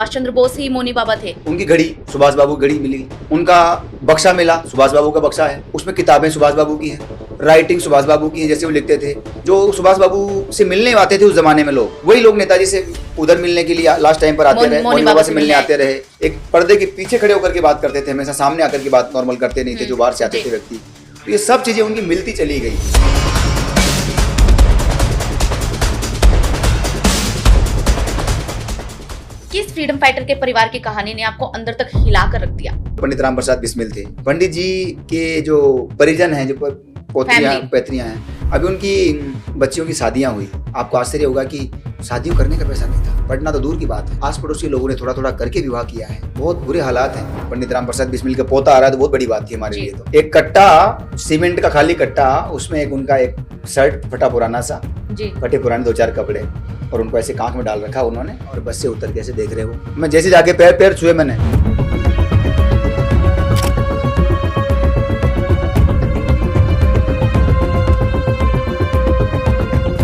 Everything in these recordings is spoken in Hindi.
सुभाष चंद्र बोस ही मौनी बाबा थे। उनकी घड़ी सुभाष बाबू की घड़ी मिली, उनका बक्सा मिला सुभाष बाबू का बक्सा है, उसमें किताबें सुभाष बाबू की हैं, राइटिंग सुभाष बाबू की है, जैसे वो लिखते थे। जो सुभाष बाबू से मिलने आते थे उस जमाने में लोग, वही लोग नेताजी से उधर मिलने के लिए लास्ट टाइम पर आते रहे, मौनी बाबा से मिलने आते रहे। एक पर्दे के पीछे खड़े होकर के बात करते थे, हमेशा सामने आकर के बात नॉर्मल करते नहीं थे जो बाहर से आते थे व्यक्ति। तो ये सब चीजें उनकी मिलती चली गई। किस फ्रीडम फाइटर के परिवार की कहानी ने आपको अंदर तक हिला कर रख दिया? पंडित राम प्रसाद बिस्मिल थे। पंडित जी के जो परिजन हैं, जो पोतियां पैतरियां हैं, अभी उनकी बच्चियों की शादियां हुई। आपको आश्चर्य होगा कि शादियों करने का पैसा नहीं था, पढ़ना तो दूर की बात है। आस पड़ोस के लोगों ने थोड़ा थोड़ा करके विवाह किया है। बहुत बुरे हालात हैं। पंडित राम प्रसाद बिस्मिल का पोता आ रहा है तो बहुत बड़ी बात थी हमारे लिए। तो एक कट्टा सीमेंट का, खाली कट्टा, उसमें एक उनका एक शर्ट फटा पुराना सा, फटे पुराने 2-4 कपड़े, और उनको ऐसे कांख में डाल रखा उन्होंने, और बस से उतर के ऐसे देख रहे हो। मैं जैसे जाके पैर छुए मैंने,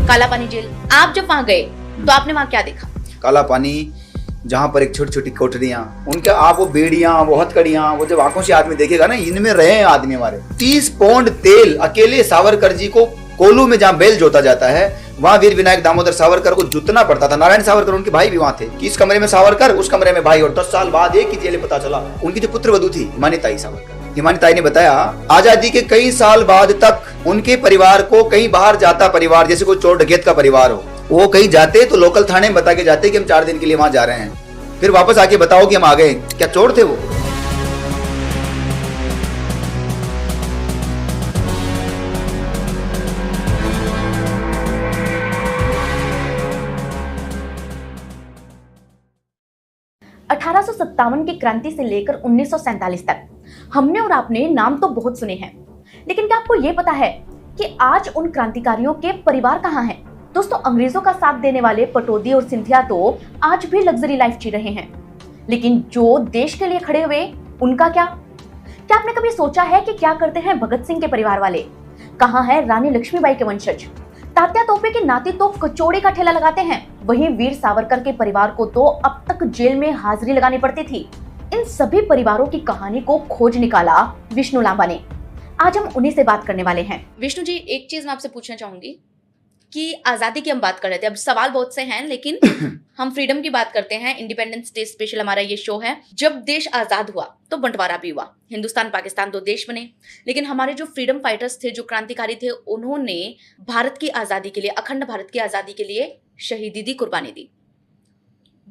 काला पानी जेल। आप जब वहां गए तो आपने वहां क्या देखा? काला पानी, जहाँ पर एक छोटी छोटी कोठरियां, उनके आप वो बेड़ियां, वो हथकड़ियां, वो जब आंखों से आदमी देखेगा ना, इनमें रहे हैं आदमी हमारे। 30 पौंड तेल अकेले सावरकर जी को, कोल्लू में जहाँ बैल जोता जाता है, वहाँ वीर विनायक दामोदर सावरकर को जुतना पड़ता था। नारायण सावरकर उनके भाई भी वहाँ थे कि इस कमरे में सावरकर, उस कमरे में भाई। और 10 साल बाद एक ही जेल पता चला। उनकी जो पुत्र वधू थी हिमानीताई सावरकर, हिमानीताई ने बताया आजादी के कई साल बाद तक उनके परिवार को, कहीं बाहर जाता परिवार, जैसे कोई चोर डकैत का परिवार हो, वो कहीं जाते तो लोकल थाने में बता के जाते कि हम 4 दिन के लिए वहां जा रहे हैं, फिर वापस आके बताओ कि हम आ गए। क्या चोर थे वो? की क्रांति से लेकर 1947 तक हमने और आपने नाम तो बहुत सुने हैं, लेकिन क्या आपको यह पता है कि आज उन क्रांतिकारियों के परिवार कहां हैं? दोस्तों, अंग्रेजों का साथ देने वाले पटौदी और सिंधिया तो आज भी लग्जरी लाइफ जी रहे हैं, लेकिन जो देश के लिए खड़े हुए, उनका क्या? क्या आपने कभी सोचा है कि क्या करते हैं भगत सिंह के परिवार वाले? कहां है रानी लक्ष्मीबाई के वंशज? तात्या तोपे के नाती तो कचौड़े का ठेला लगाते हैं, वहीं वीर सावरकर के परिवार को तो अब तक जेल में हाजिरी लगानी पड़ती थी। इन सभी परिवारों की कहानी को खोज निकाला विष्णु लांबा ने। आज हम उन्हीं से बात करने वाले हैं। विष्णु जी, एक चीज मैं आपसे पूछना चाहूंगी कि आजादी की हम बात कर रहे थे, अब सवाल बहुत से हैं, लेकिन हम फ्रीडम की बात करते हैं। इंडिपेंडेंस डे स्पेशल हमारा ये शो है। जब देश आजाद हुआ तो बंटवारा भी हुआ, हिंदुस्तान पाकिस्तान 2 देश बने, लेकिन हमारे जो फ्रीडम फाइटर्स थे, जो क्रांतिकारी थे, उन्होंने भारत की आजादी के लिए, अखंड भारत की आजादी के लिए शहीदी दी, कुर्बानी दी।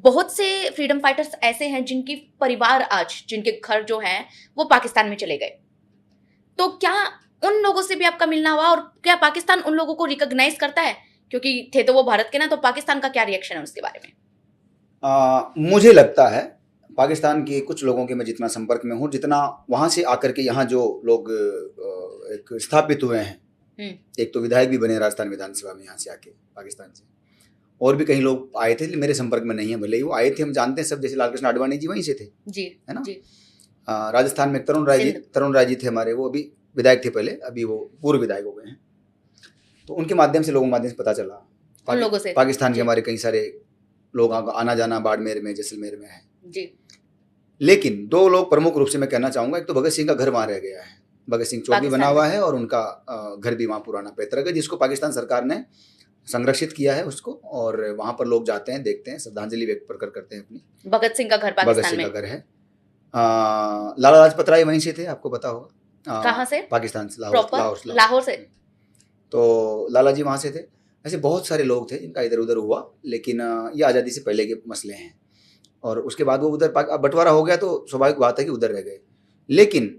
बहुत से फ्रीडम फाइटर्स ऐसे हैं जिनकी परिवार आज, जिनके घर जो हैं वो पाकिस्तान में चले गए। तो क्या उन लोगों से भी आपका मिलना हुआ, और क्या पाकिस्तान उन लोगों को रिकॉग्नाइज करता है? क्योंकि थे तो वो भारत के ना, तो पाकिस्तान का क्या रिएक्शन है उसके बारे में? मुझे लगता है पाकिस्तान के कुछ लोगों के मैं जितना संपर्क में हूँ, जितना वहां से आकर के यहाँ जो लोग एक स्थापित हुए हैं, एक तो विधायक भी बने राजस्थान विधानसभा में यहाँ से आके पाकिस्तान से, और भी कई लोग आए थे, मेरे संपर्क में नहीं है, भले ही वो आए थे, हम जानते हैं सब, जैसे लालकृष्ण आडवाणी जी वहीं से थे जी, है ना जी। राजस्थान में तरुण राय जी थे हमारे, वो अभी विधायक थे पहले, अभी वो पूर्व विधायक हो गए हैं। तो उनके माध्यम से, लोगों के माध्यम से पता चला लोगों से पाकिस्तान के हमारे कई सारे लोग आना जाना बाड़मेर में, जैसलमेर में है जी। लेकिन 2 लोग प्रमुख रूप से मैं कहना चाहूंगा। एक तो भगत सिंह का घर वहां रह गया है, भगत सिंह चौक भी बना हुआ है, और उनका घर भी वहाँ पुराना पैतृक है, जिसको पाकिस्तान सरकार ने संरक्षित किया है उसको, और वहां पर लोग जाते हैं, देखते हैं, श्रद्धांजलि व्यक्त करते हैं अपनी। भगत सिंह का घर पाकिस्तान में, भगत सिंह का घर है। लाला लाजपत राय वहीं से थे, आपको पता होगा। कहाँ से? पाकिस्तान से, लाहौर से। तो लाला जी वहाँ से थे। ऐसे बहुत सारे लोग थे जिनका इधर उधर हुआ, लेकिन ये आज़ादी से पहले के मसले हैं, और उसके बाद वो उधर बंटवारा हो गया, तो स्वाभाविक बात है कि उधर रह गए। लेकिन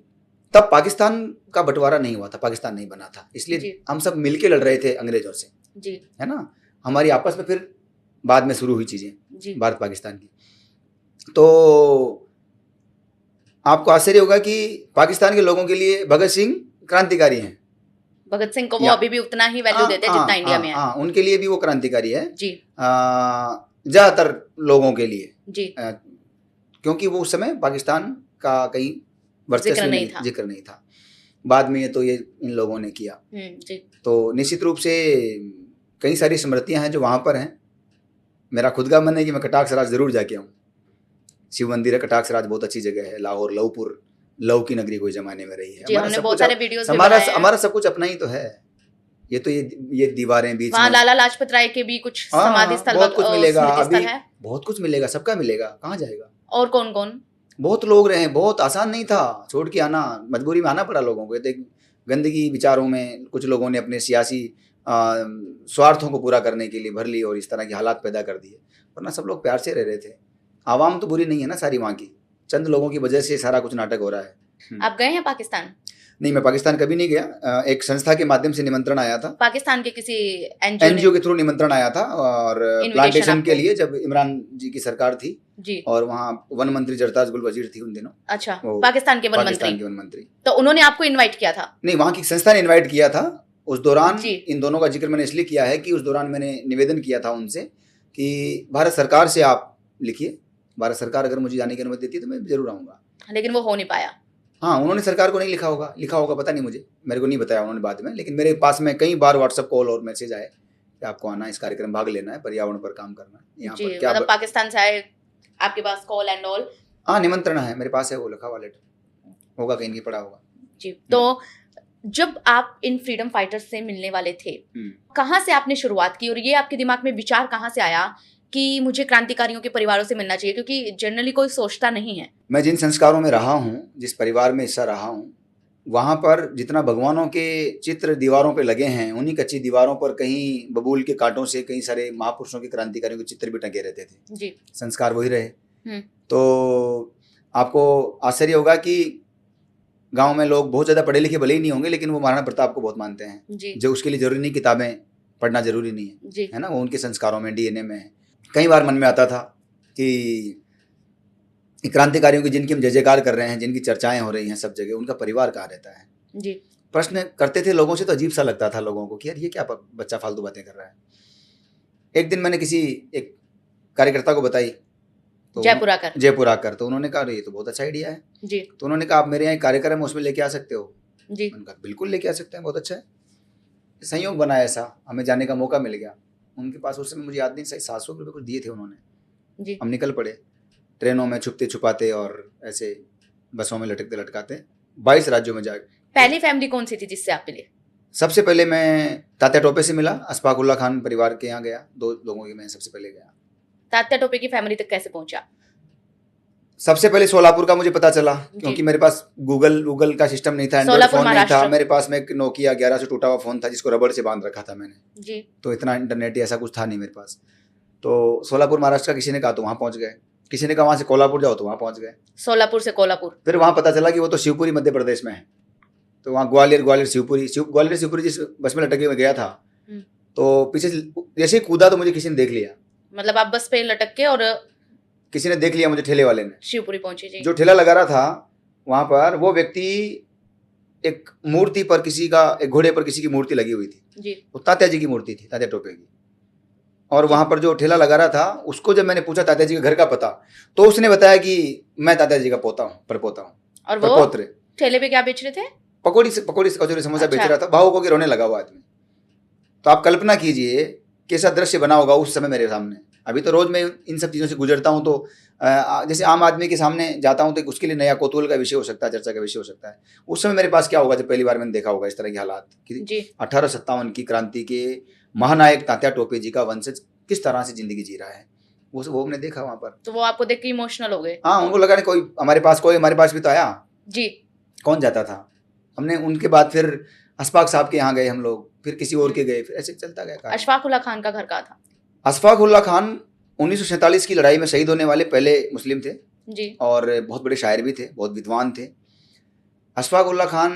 तब पाकिस्तान का बंटवारा नहीं हुआ था, पाकिस्तान नहीं बना था, इसलिए हम सब मिलके लड़ रहे थे अंग्रेजों से जी, है ना। हमारी आपस में फिर बाद में शुरू हुई चीजें भारत पाकिस्तान की। तो आपको आश्चर्य होगा कि पाकिस्तान के लोगों के लिए भगत सिंह क्रांतिकारी हैं। भगत सिंह को वो अभी भी उतना ही वैल्यू देते हैं जितना इंडिया में है। उनके लिए भी वो क्रांतिकारी है जी, ज्यादातर लोगों के लिए जी, क्योंकि वो उस समय पाकिस्तान का कहीं जिक्र नहीं था। बाद में ये इन लोगों ने किया जी। तो निश्चित रूप से कई सारी स्मृतियां हैं जो वहां पर हैं। मेरा खुद का मन है कि मैं कटाक सराज जरूर जाके आऊँ, शिव मंदिर है, कटाक्ष राज बहुत अच्छी जगह है, लाहौर लवपुर, लव की नगरी कोई जमाने में रही है। जी, हमने बहुत सारे वीडियोस हमारा सब कुछ अपना ही तो है। ये तो ये दीवारें बीच वहाँ में, लाला लाजपत राय के भी कुछ समाधि स्थल, बहुत कुछ मिलेगा अभी, है। बहुत कुछ मिलेगा, सबका मिलेगा, कहाँ जाएगा। और कौन कौन? बहुत लोग रहे, बहुत आसान नहीं था, छोड़ के आना, मजबूरी में आना पड़ा लोगों को। तो गंदगी विचारों में कुछ लोगों ने अपने सियासी स्वार्थों को पूरा करने के लिए भर ली और इस तरह के हालात पैदा कर दिए, वरना सब लोग प्यार से रह रहे थे। आवाम तो बुरी नहीं है ना सारी वहाँ की, चंद लोगों की वजह से सारा कुछ नाटक हो रहा है। आप गए हैं पाकिस्तान? नहीं, मैं पाकिस्तान कभी नहीं गया। एक संस्था के माध्यम से निमंत्रण आया था, पाकिस्तान के किसी एनजीओ के थ्रू निमंत्रण आया था, और प्लांटेशन के लिए, जब इमरान जी की सरकार थी जी, और वहाँ वन मंत्री जरताज गुल वजीर थी उन दिनों। अच्छा, पाकिस्तान के वन मंत्री, तो उन्होंने आपको इनवाइट किया था? नहीं, वहाँ की संस्था ने इनवाइट किया था। उस दौरान इन दोनों का जिक्र मैंने इसलिए किया है कि उस दौरान मैंने निवेदन किया था उनसे कि भारत सरकार से आप लिखिए, भारत सरकार अगर मुझे जाने की अनुमति देती है तो मैं जरूर आऊँगा। लेकिन वो हो नहीं पाया। हाँ, उन्होंने सरकार को नहीं लिखा होगा पता नहीं मुझे, मेरे को नहीं बताया उन्होंने बाद में, लेकिन मेरे पास में कई बार व्हाट्सएप कॉल और मैसेज आए कि आपको आना, इस कार्यक्रम भाग लेना है, पर्यावरण पर काम करना है। यहाँ पर क्या मतलब पाकिस्तान से आए आपके पास कॉल एंड ऑल? हाँ, निमंत्रण है मेरे पास, है वो लिखा हुआ लेटर, होगा कहीं नहीं पड़ा होगा जी। तो जब आप इन फ्रीडम फाइटर्स से मिलने वाले थे, कहाँ से आपने शुरुआत की, और ये आपके दिमाग में विचार कहाँ से आया कि मुझे क्रांतिकारियों के परिवारों से मिलना चाहिए? क्योंकि जनरली कोई सोचता नहीं है। मैं जिन संस्कारों में रहा हूँ, जिस परिवार में हिस्सा रहा हूँ, वहाँ पर जितना भगवानों के चित्र दीवारों पे लगे हैं, उन्हीं कच्ची दीवारों पर कहीं बबूल के कांटों से कई सारे महापुरुषों के, क्रांतिकारियों के चित्र भी टंगे रहते थे जी। संस्कार वही रहे। तो आपको आश्चर्य होगा कि गांव में लोग बहुत ज़्यादा पढ़े लिखे भले ही नहीं होंगे, लेकिन वो महाराणा प्रताप को बहुत मानते हैं जी। जो उसके लिए जरूरी नहीं किताबें पढ़ना जरूरी नहीं है, है ना, वो उनके संस्कारों में, डीएनए में है। कई बार मन में आता था कि क्रांतिकारियों की जिनकी हम जय जयकार कर रहे हैं, जिनकी चर्चाएं हो रही हैं सब जगह, उनका परिवार कहाँ रहता है जी। प्रश्न करते थे लोगों से, तो अजीब सा लगता था लोगों को कि यार ये क्या बच्चा फालतू बातें कर रहा है। एक दिन मैंने किसी एक कार्यकर्ता को बताई, तो जयपुर आकर, तो उन्होंने कहा ये तो बहुत अच्छा आइडिया है जी। तो उन्होंने कहा आप मेरे यहाँ कार्यक्रम उसमें लेके आ सकते हो जी। मैंने कहा बिल्कुल लेके आ सकते हैं, बहुत अच्छा है। संयोग बना ऐसा, हमें जाने का मौका मिल गया। उनके पास उस समय मुझे याद नहीं, सही 700 रुपये कुछ दिए थे उन्होंने जी। हम निकल पड़े ट्रेनों में छुपते छुपाते और ऐसे बसों में लटकते लटकाते 22 राज्यों में जाके। पहली फैमिली कौन सी थी जिससे आप मिले? सबसे पहले मैं तात्या टोपे से मिला, अशफाक उल्लाह खान परिवार के यहाँ गया, 2 लोगों की मैं सबसे पहले गया। तात्या टोपे की फैमिली तक कैसे पहुंचा? सबसे पहले सोलापुर का मुझे पता चला, क्योंकि मेरे पास गूगल का सिस्टम नहीं था, एंड्रॉइड फोन नहीं था। मेरे पास में एक नोकिया 11 से टूटा हुआ फोन था जिसको रबड़ से बांध रखा था मैंने जी। तो इतना इंटरनेट ऐसा कुछ था नहीं मेरे पास। तो सोलापुर महाराष्ट्र का किसी ने कहा तो वहाँ पहुँच गए, किसी ने कहा वहाँ से कोल्हापुर जाओ तो वहाँ पहुँच गए। सोलापुर से कोल्हापुर, फिर वहाँ पता चला कि वो तो शिवपुरी मध्य प्रदेश में है। तो वहाँ ग्वालियर शिवपुरी जिस बस में लटके में गया था, तो पीछे जैसे ही कूदा तो मुझे किसी ने देख लिया। मतलब आप बस पे लटक के और किसी ने देख लिया मुझे, ठेले वाले ने। शिवपुरी पहुंचे जी। जो ठेला लगा रहा था वहां पर, वो व्यक्ति एक मूर्ति पर, किसी का एक घोड़े पर किसी की मूर्ति लगी हुई थी जी। वो तात्या जी की मूर्ति थी, तात्या टोपे की। और वहां पर जो ठेला लगा रहा था उसको जब मैंने पूछा तात्या जी के घर का पता, तो उसने बताया कि मैं तात्या जी का पोता हूँ, परपोता हूँ। और वो ठेले पे क्या बेच रहे थे? पकौड़ी कचौरी समोसा बेच रहा था। भावुक होकर रोने लगा हुआ आदमी। तो आप कल्पना कीजिए कैसा दृश्य बना होगा उस समय मेरे सामने। अभी तो रोज मैं इन सब चीज़ों से गुजरता हूँ, तो जैसे आम आदमी के सामने जाता हूँ तो उसके लिए नया कौतूहल का विषय हो सकता है, चर्चा का विषय हो सकता है। उस समय मेरे पास क्या होगा जब पहली बार मैंने देखा होगा इस तरह के हालात कि 1857 की क्रांति के महानायक तात्या टोपे जी का वंशज किस तरह से जिंदगी जी रहा है, वो हमने देखा वहाँ पर। तो वो आपको देख के इमोशनल हो गए? हाँ, उनको लगा नहीं कोई हमारे पास भी तो आया जी, कौन जाता था। हमने उनके बाद फिर अशफाक साहब के यहाँ गए हम लोग, फिर किसी और के गए, फिर ऐसे चलता गया। अशफाक उल्लाह खान का घर कहाँ था? अशफाक उल्लाह खान 1947 की लड़ाई में शहीद होने वाले पहले मुस्लिम थे जी। और बहुत बड़े शायर भी थे, बहुत विद्वान थे। अशफाक उल्लाह खान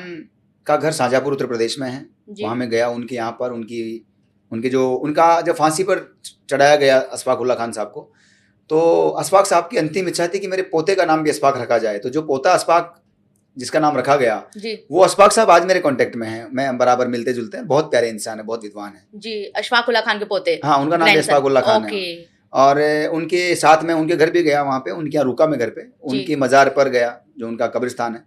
का घर शाहजहाँपुर उत्तर प्रदेश में है। वहाँ मैं गया उनके यहाँ पर, उनका जब फांसी पर चढ़ाया गया अशफाक उल्लाह खान साहब को, तो अशफाक साहब की अंतिम इच्छा थी कि मेरे पोते का नाम भी अशफाक रखा जाए। तो जो पोता अशफाक जिसका नाम रखा गया जी, वो अशफाक साहब आज मेरे कांटेक्ट में हैं, मैं बराबर मिलते जुलते हैं। बहुत प्यारे इंसान है, बहुत विद्वान है जी। अशफाक उल्लाह खान के पोते? हाँ, उनका नाम अशफाक उल्लाह खान है। और उनके साथ में उनके घर भी गया, वहाँ पे उनके यहाँ रुका मैं घर पे, उनकी मज़ार पर गया जो उनका कब्रिस्तान है,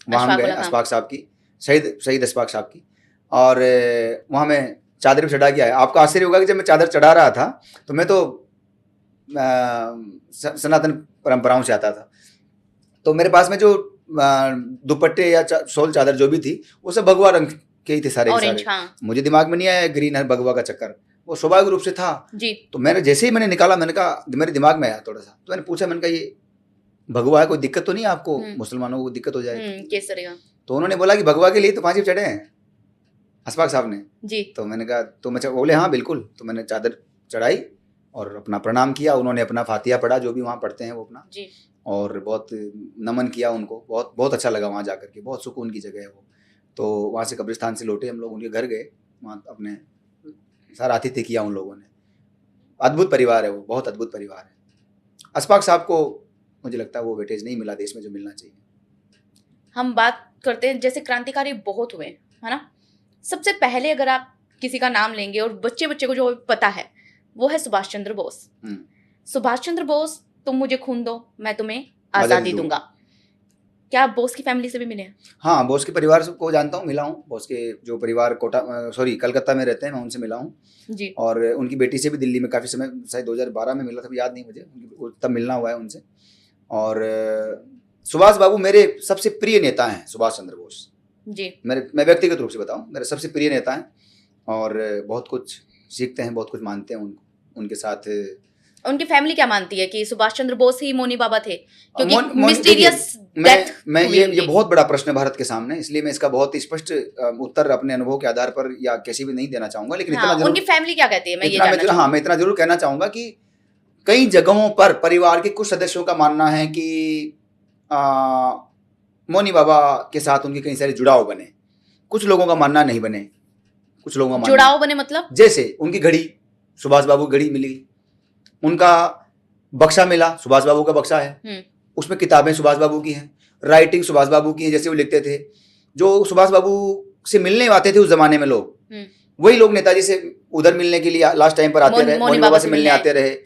वहाँ हम गए अशफाक साहब की, शहीद अशफाक साहब की। और वहाँ मैं चादर भी चढ़ा के आया। आपको आश्चर्य होगा कि जब मैं चादर चढ़ा रहा था तो मैं तो सनातन परंपराओं से आता था। तो मेरे पास में जो दुपट्टे या शॉल चादर जो भी थी वो सब भगवा रंग के ही थे सारे के ऑरेंज, सारे। हाँ मुझे दिमाग में नहीं आया ग्रीन है भगवा का चक्कर, वो स्वाभाविक रूप से था जी। तो मैंने जैसे ही मैंने निकाला, मैंने कहा, मेरे दिमाग में आया थोड़ा सा, तो मैंने पूछा, मैंने कहा ये भगवा है, कोई दिक्कत तो नहीं है आपको, मुसलमानों को दिक्कत हो जाए? केसरी का। तो उन्होंने बोला कि भगवा के लिए तो फांसी चढ़े हैं अशफाक साहब ने जी। तो मैंने कहा, तो मैं बोले हाँ बिल्कुल। तो मैंने चादर चढ़ाई और अपना प्रणाम किया, उन्होंने अपना फातिहा पढ़ा जो भी वहाँ पढ़ते हैं वो अपना जी। और बहुत नमन किया उनको, बहुत बहुत अच्छा लगा वहाँ जाकर के, बहुत सुकून की जगह है वो। तो वहाँ से कब्रिस्तान से लौटे हम लोग, उनके घर गए, वहाँ अपने सारा आतिथ्य किया उन लोगों ने। अद्भुत परिवार है वो, बहुत अद्भुत परिवार है। अशफाक साहब को मुझे लगता है वो वेटेज नहीं मिला देश में जो मिलना चाहिए। हम बात करते हैं, जैसे क्रांतिकारी बहुत हुए है ना, सबसे पहले अगर आप किसी का नाम लेंगे और बच्चे बच्चे को जो पता है वो है सुभाष चंद्र बोस। सुभाष चंद्र बोस, तुम मुझे खून दो मैं तुम्हें आज़ादी दूंगा। क्या आप बोस की फैमिली से भी मिले हैं? हाँ, बोस के परिवार को जानता हूँ, मिला हूँ। बोस के जो परिवार कलकत्ता में रहते हैं, मैं उनसे मिला हूँ जी। और उनकी बेटी से भी दिल्ली में काफ़ी समय, शायद 2012 में मिला था, याद नहीं मुझे, तब मिलना हुआ है उनसे। और सुभाष बाबू मेरे सबसे प्रिय नेता हैं, सुभाष चंद्र बोस जी। मैं व्यक्तिगत रूप से बताऊं, मेरे सबसे प्रिय नेता हैं और बहुत कुछ सीखते हैं, बहुत कुछ मानते हैं उनके साथ। उनकी फैमिली क्या मानती है कि सुभाष चंद्र बोस ही मोनी बाबा थे? क्योंकि मिस्टीरियस डेथ मैं ये बहुत बड़ा प्रश्न है भारत के सामने, इसलिए मैं इसका बहुत स्पष्ट उत्तर अपने अनुभव के आधार पर या किसी भी नहीं देना चाहूंगा, लेकिन हाँ, उनकी फैमिली क्या कहती है मैं ये जानना चाहूंगा। हाँ, मैं इतना जरूर कहना चाहूंगा कि कई जगहों पर परिवार के कुछ सदस्यों का मानना है कि मोनी बाबा के साथ उनके कई सारे जुड़ाव बने, कुछ लोगों का मानना नहीं बने, कुछ लोगों का जुड़ाव बने मतलब जैसे उनकी घड़ी, सुभाष बाबू की घड़ी मिली, उनका बक्सा मिला, सुभाष बाबू का बक्सा है, उसमें किताबें सुभाष बाबू की हैं, राइटिंग सुभाष बाबू की है, जैसे वो लिखते थे। जो सुभाष बाबू से मिलने आते थे उस जमाने में लोग, वही लोग नेताजी से उधर मिलने के लिए लास्ट टाइम पर आते रहे, मोनी बाबा से मिलने आते रहे।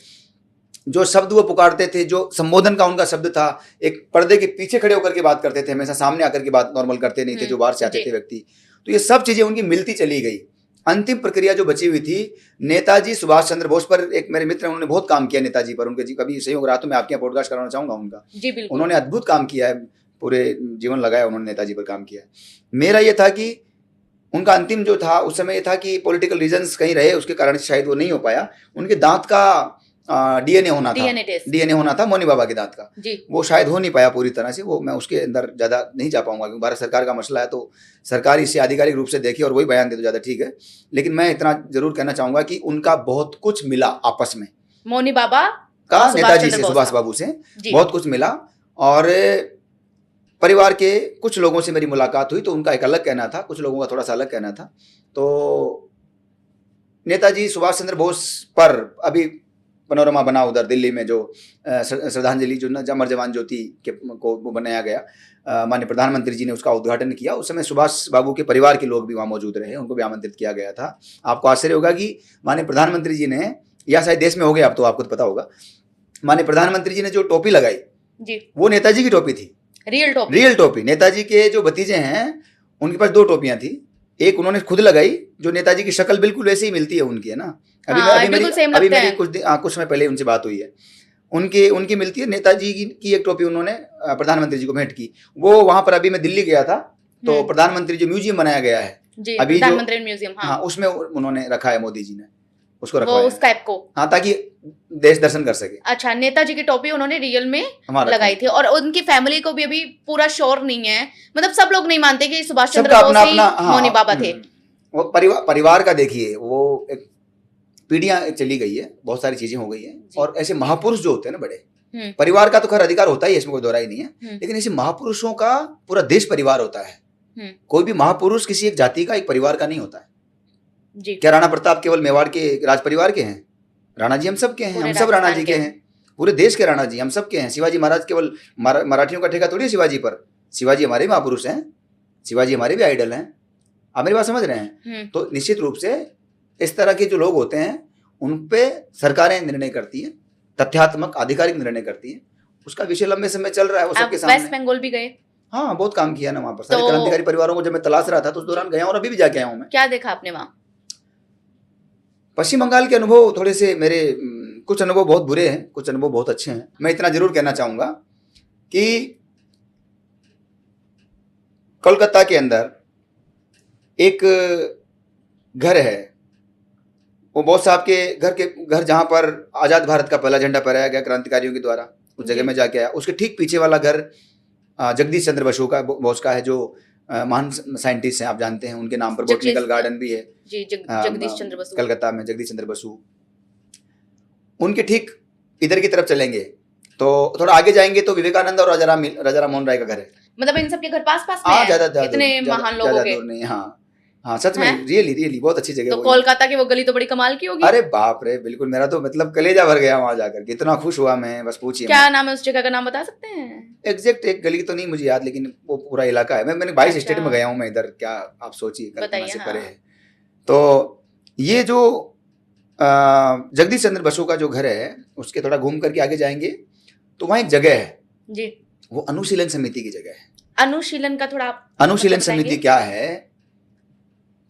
जो शब्द वो पुकारते थे, जो संबोधन का उनका शब्द था, एक पर्दे के पीछे खड़े होकर के बात करते थे, हमेशा सामने आकर के बात नॉर्मल करते नहीं थे जो बाहर से आते थे व्यक्ति। तो ये सब चीजें उनकी मिलती चली गई। अंतिम प्रक्रिया जो बची हुई थी, नेताजी सुभाष चंद्र बोस पर, एक मेरे मित्र उन्होंने बहुत काम किया नेताजी पर, उनके कभी सहयोग रहा तो मैं आपके यहाँ पॉडकास्ट कराना चाहूंगा उनका। जी बिल्कुल। उन्होंने अद्भुत काम किया है, पूरे जीवन लगाया उन्होंने, नेताजी पर काम किया है। मेरा ये था कि उनका अंतिम जो था उस समय ये था कि पॉलिटिकल रीजंस कहीं रहे, उसके कारण शायद वो नहीं हो पाया। उनके दांत का डीएनए होना था मोनी बाबा के दांत का जी। वो शायद हो नहीं पाया पूरी तरह से, वो मैं उसके अंदर ज़्यादा नहीं जा पाऊंगा क्योंकि भारत सरकार का मसला है, तो सरकार इसे आधिकारिक रूप से देखे और वही बयान दे तो ज़्यादा ठीक है। लेकिन मैं इतना जरूर कहना चाहूंगा कि उनका बहुत कुछ मिला आपस में, मोनी बाबा का नेताजी से, सुभाष बाबू से बहुत कुछ मिला। और परिवार के कुछ लोगों से मेरी मुलाकात हुई तो उनका एक अलग कहना था, कुछ लोगों का थोड़ा सा अलग कहना था। तो नेताजी सुभाष चंद्र बोस पर अभी पनोरमा बना उधर दिल्ली में, जो श्रद्धांजलि जो अमर जवान ज्योति के को बनाया गया, माननीय प्रधानमंत्री जी ने उसका उद्घाटन किया। उस समय सुभाष बाबू के परिवार के लोग भी वहाँ मौजूद रहे, उनको भी आमंत्रित किया गया था। आपको आश्चर्य होगा कि माननीय प्रधानमंत्री जी ने, या शायद देश में हो गया अब तो आपको तो पता होगा, माननीय प्रधानमंत्री जी ने जो टोपी लगाई जी, वो नेताजी की टोपी थी, रियल टोपी। नेताजी के जो भतीजे हैं उनके पास 2 टोपियां थी, एक उन्होंने खुद लगाई, जो नेताजी की शक्ल बिल्कुल वैसे ही मिलती है उनकी, है ना। अभी मेरी कुछ समय पहले उनसे बात हुई है, उनकी मिलती है। नेताजी की एक टोपी उन्होंने प्रधानमंत्री जी को भेंट की। वो वहां पर, अभी मैं दिल्ली गया था तो प्रधानमंत्री जो म्यूजियम बनाया गया है अभी, प्रधानमंत्री म्यूजियम, हाँ, उसमें उन्होंने रखा है, मोदी जी ने उसको रखा है, उस कैप को, हाँ, ताकि देश दर्शन कर सके। अच्छा, नेताजी की टोपी उन्होंने रियल में लगाई थी। और उनकी फैमिली को भी अभी पूरा श्योर नहीं है, मतलब सब लोग नहीं मानते कि सुभाष चंद्र बोस ही मोनी बाबा थे। वो परिवार का देखिए, वो एक पीढ़ियां चली गई है, बहुत सारी चीजें हो गई है। और ऐसे महापुरुष जो होते हैं ना बड़े, परिवार का तो खैर अधिकार होता ही है, इसमें कोई दोहराई नहीं है, लेकिन ऐसे महापुरुषों का पूरा देश परिवार होता है। कोई भी महापुरुष किसी एक जाति का, एक परिवार का नहीं होता है जी। क्या राणा प्रताप केवल मेवाड़ के राज परिवार के हैं? राणा जी हम सब के हैं, हम सब राणा जी के हैं, पूरे देश के राणा जी हम सब के हैं। शिवाजी महाराज केवल मराठियों का ठेका थोड़ी है शिवाजी पर, शिवाजी हमारे महापुरुष हैं, शिवाजी हमारे भी आइडल हैं। आप मेरी बात समझ रहे हैं? तो निश्चित रूप से इस तरह के जो लोग होते हैं उन पे सरकारें निर्णय करती हैं, तथ्यात्मक आधिकारिक निर्णय करती हैं। उसका विषय लंबे समय चल रहा है, वो सबके सामने। वेस्ट बंगाल भी गए? हाँ, बहुत काम किया ना वहाँ पर, सारे क्रांतिकारी परिवारों को जब मैं तलाश रहा था तो उस दौरान गया और अभी भी जाके आया हूँ मैं। क्या देखा आपने वहाँ? पश्चिम बंगाल के अनुभव थोड़े से मेरे कुछ अनुभव बहुत बुरे हैं, कुछ अनुभव बहुत अच्छे हैं। मैं इतना जरूर कहना चाहूँगा कि कोलकाता के अंदर एक घर है, वो बॉस साहब के घर जहाँ पर आज़ाद भारत का पहला झंडा फहराया गया क्रांतिकारियों के द्वारा, उस जगह में जाके आया। उसके ठीक पीछे वाला घर जगदीश चंद्र बसु का बॉस का है, जो महान साइंटिस्ट हैं, आप जानते हैं, उनके नाम पर बॉटनिकल गार्डन भी है जी, जगदीश चंद्र बसु, कलकत्ता में जगदीश चंद्र बसु। उनके ठीक इधर की तरफ चलेंगे तो थोड़ा आगे जाएंगे तो विवेकानंद और राजा मोहन राय का घर है। मतलब इन सब के घर पास में है? ज्यादा इतने महान लोगों के? नहीं, हाँ सच में, रियली बहुत अच्छी जगह। तो कोलकाता की वो गली तो बड़ी कमाल की होगी। अरे बाप रे, बिल्कुल, मेरा तो मतलब कलेजा भर गया वहां जाकर के, इतना खुश हुआ मैं, बस पूछिए। क्या नाम है उस जगह का, नाम बता सकते हैं? एग्जैक्ट एक गली तो नहीं मुझे याद, लेकिन वो पूरा इलाका है। मैंने 22 स्टेट में गया हूँ मैं इधर, क्या आप सोचिए, कल्पना से परे है। तो ये जो जगदीश चंद्र बसु का जो घर है, उसके थोड़ा घूम करके आगे जाएंगे तो वहाँ एक जगह है जी, वो अनुशीलन समिति की जगह है। अनुशीलन का थोड़ा अनुशीलन समिति क्या है?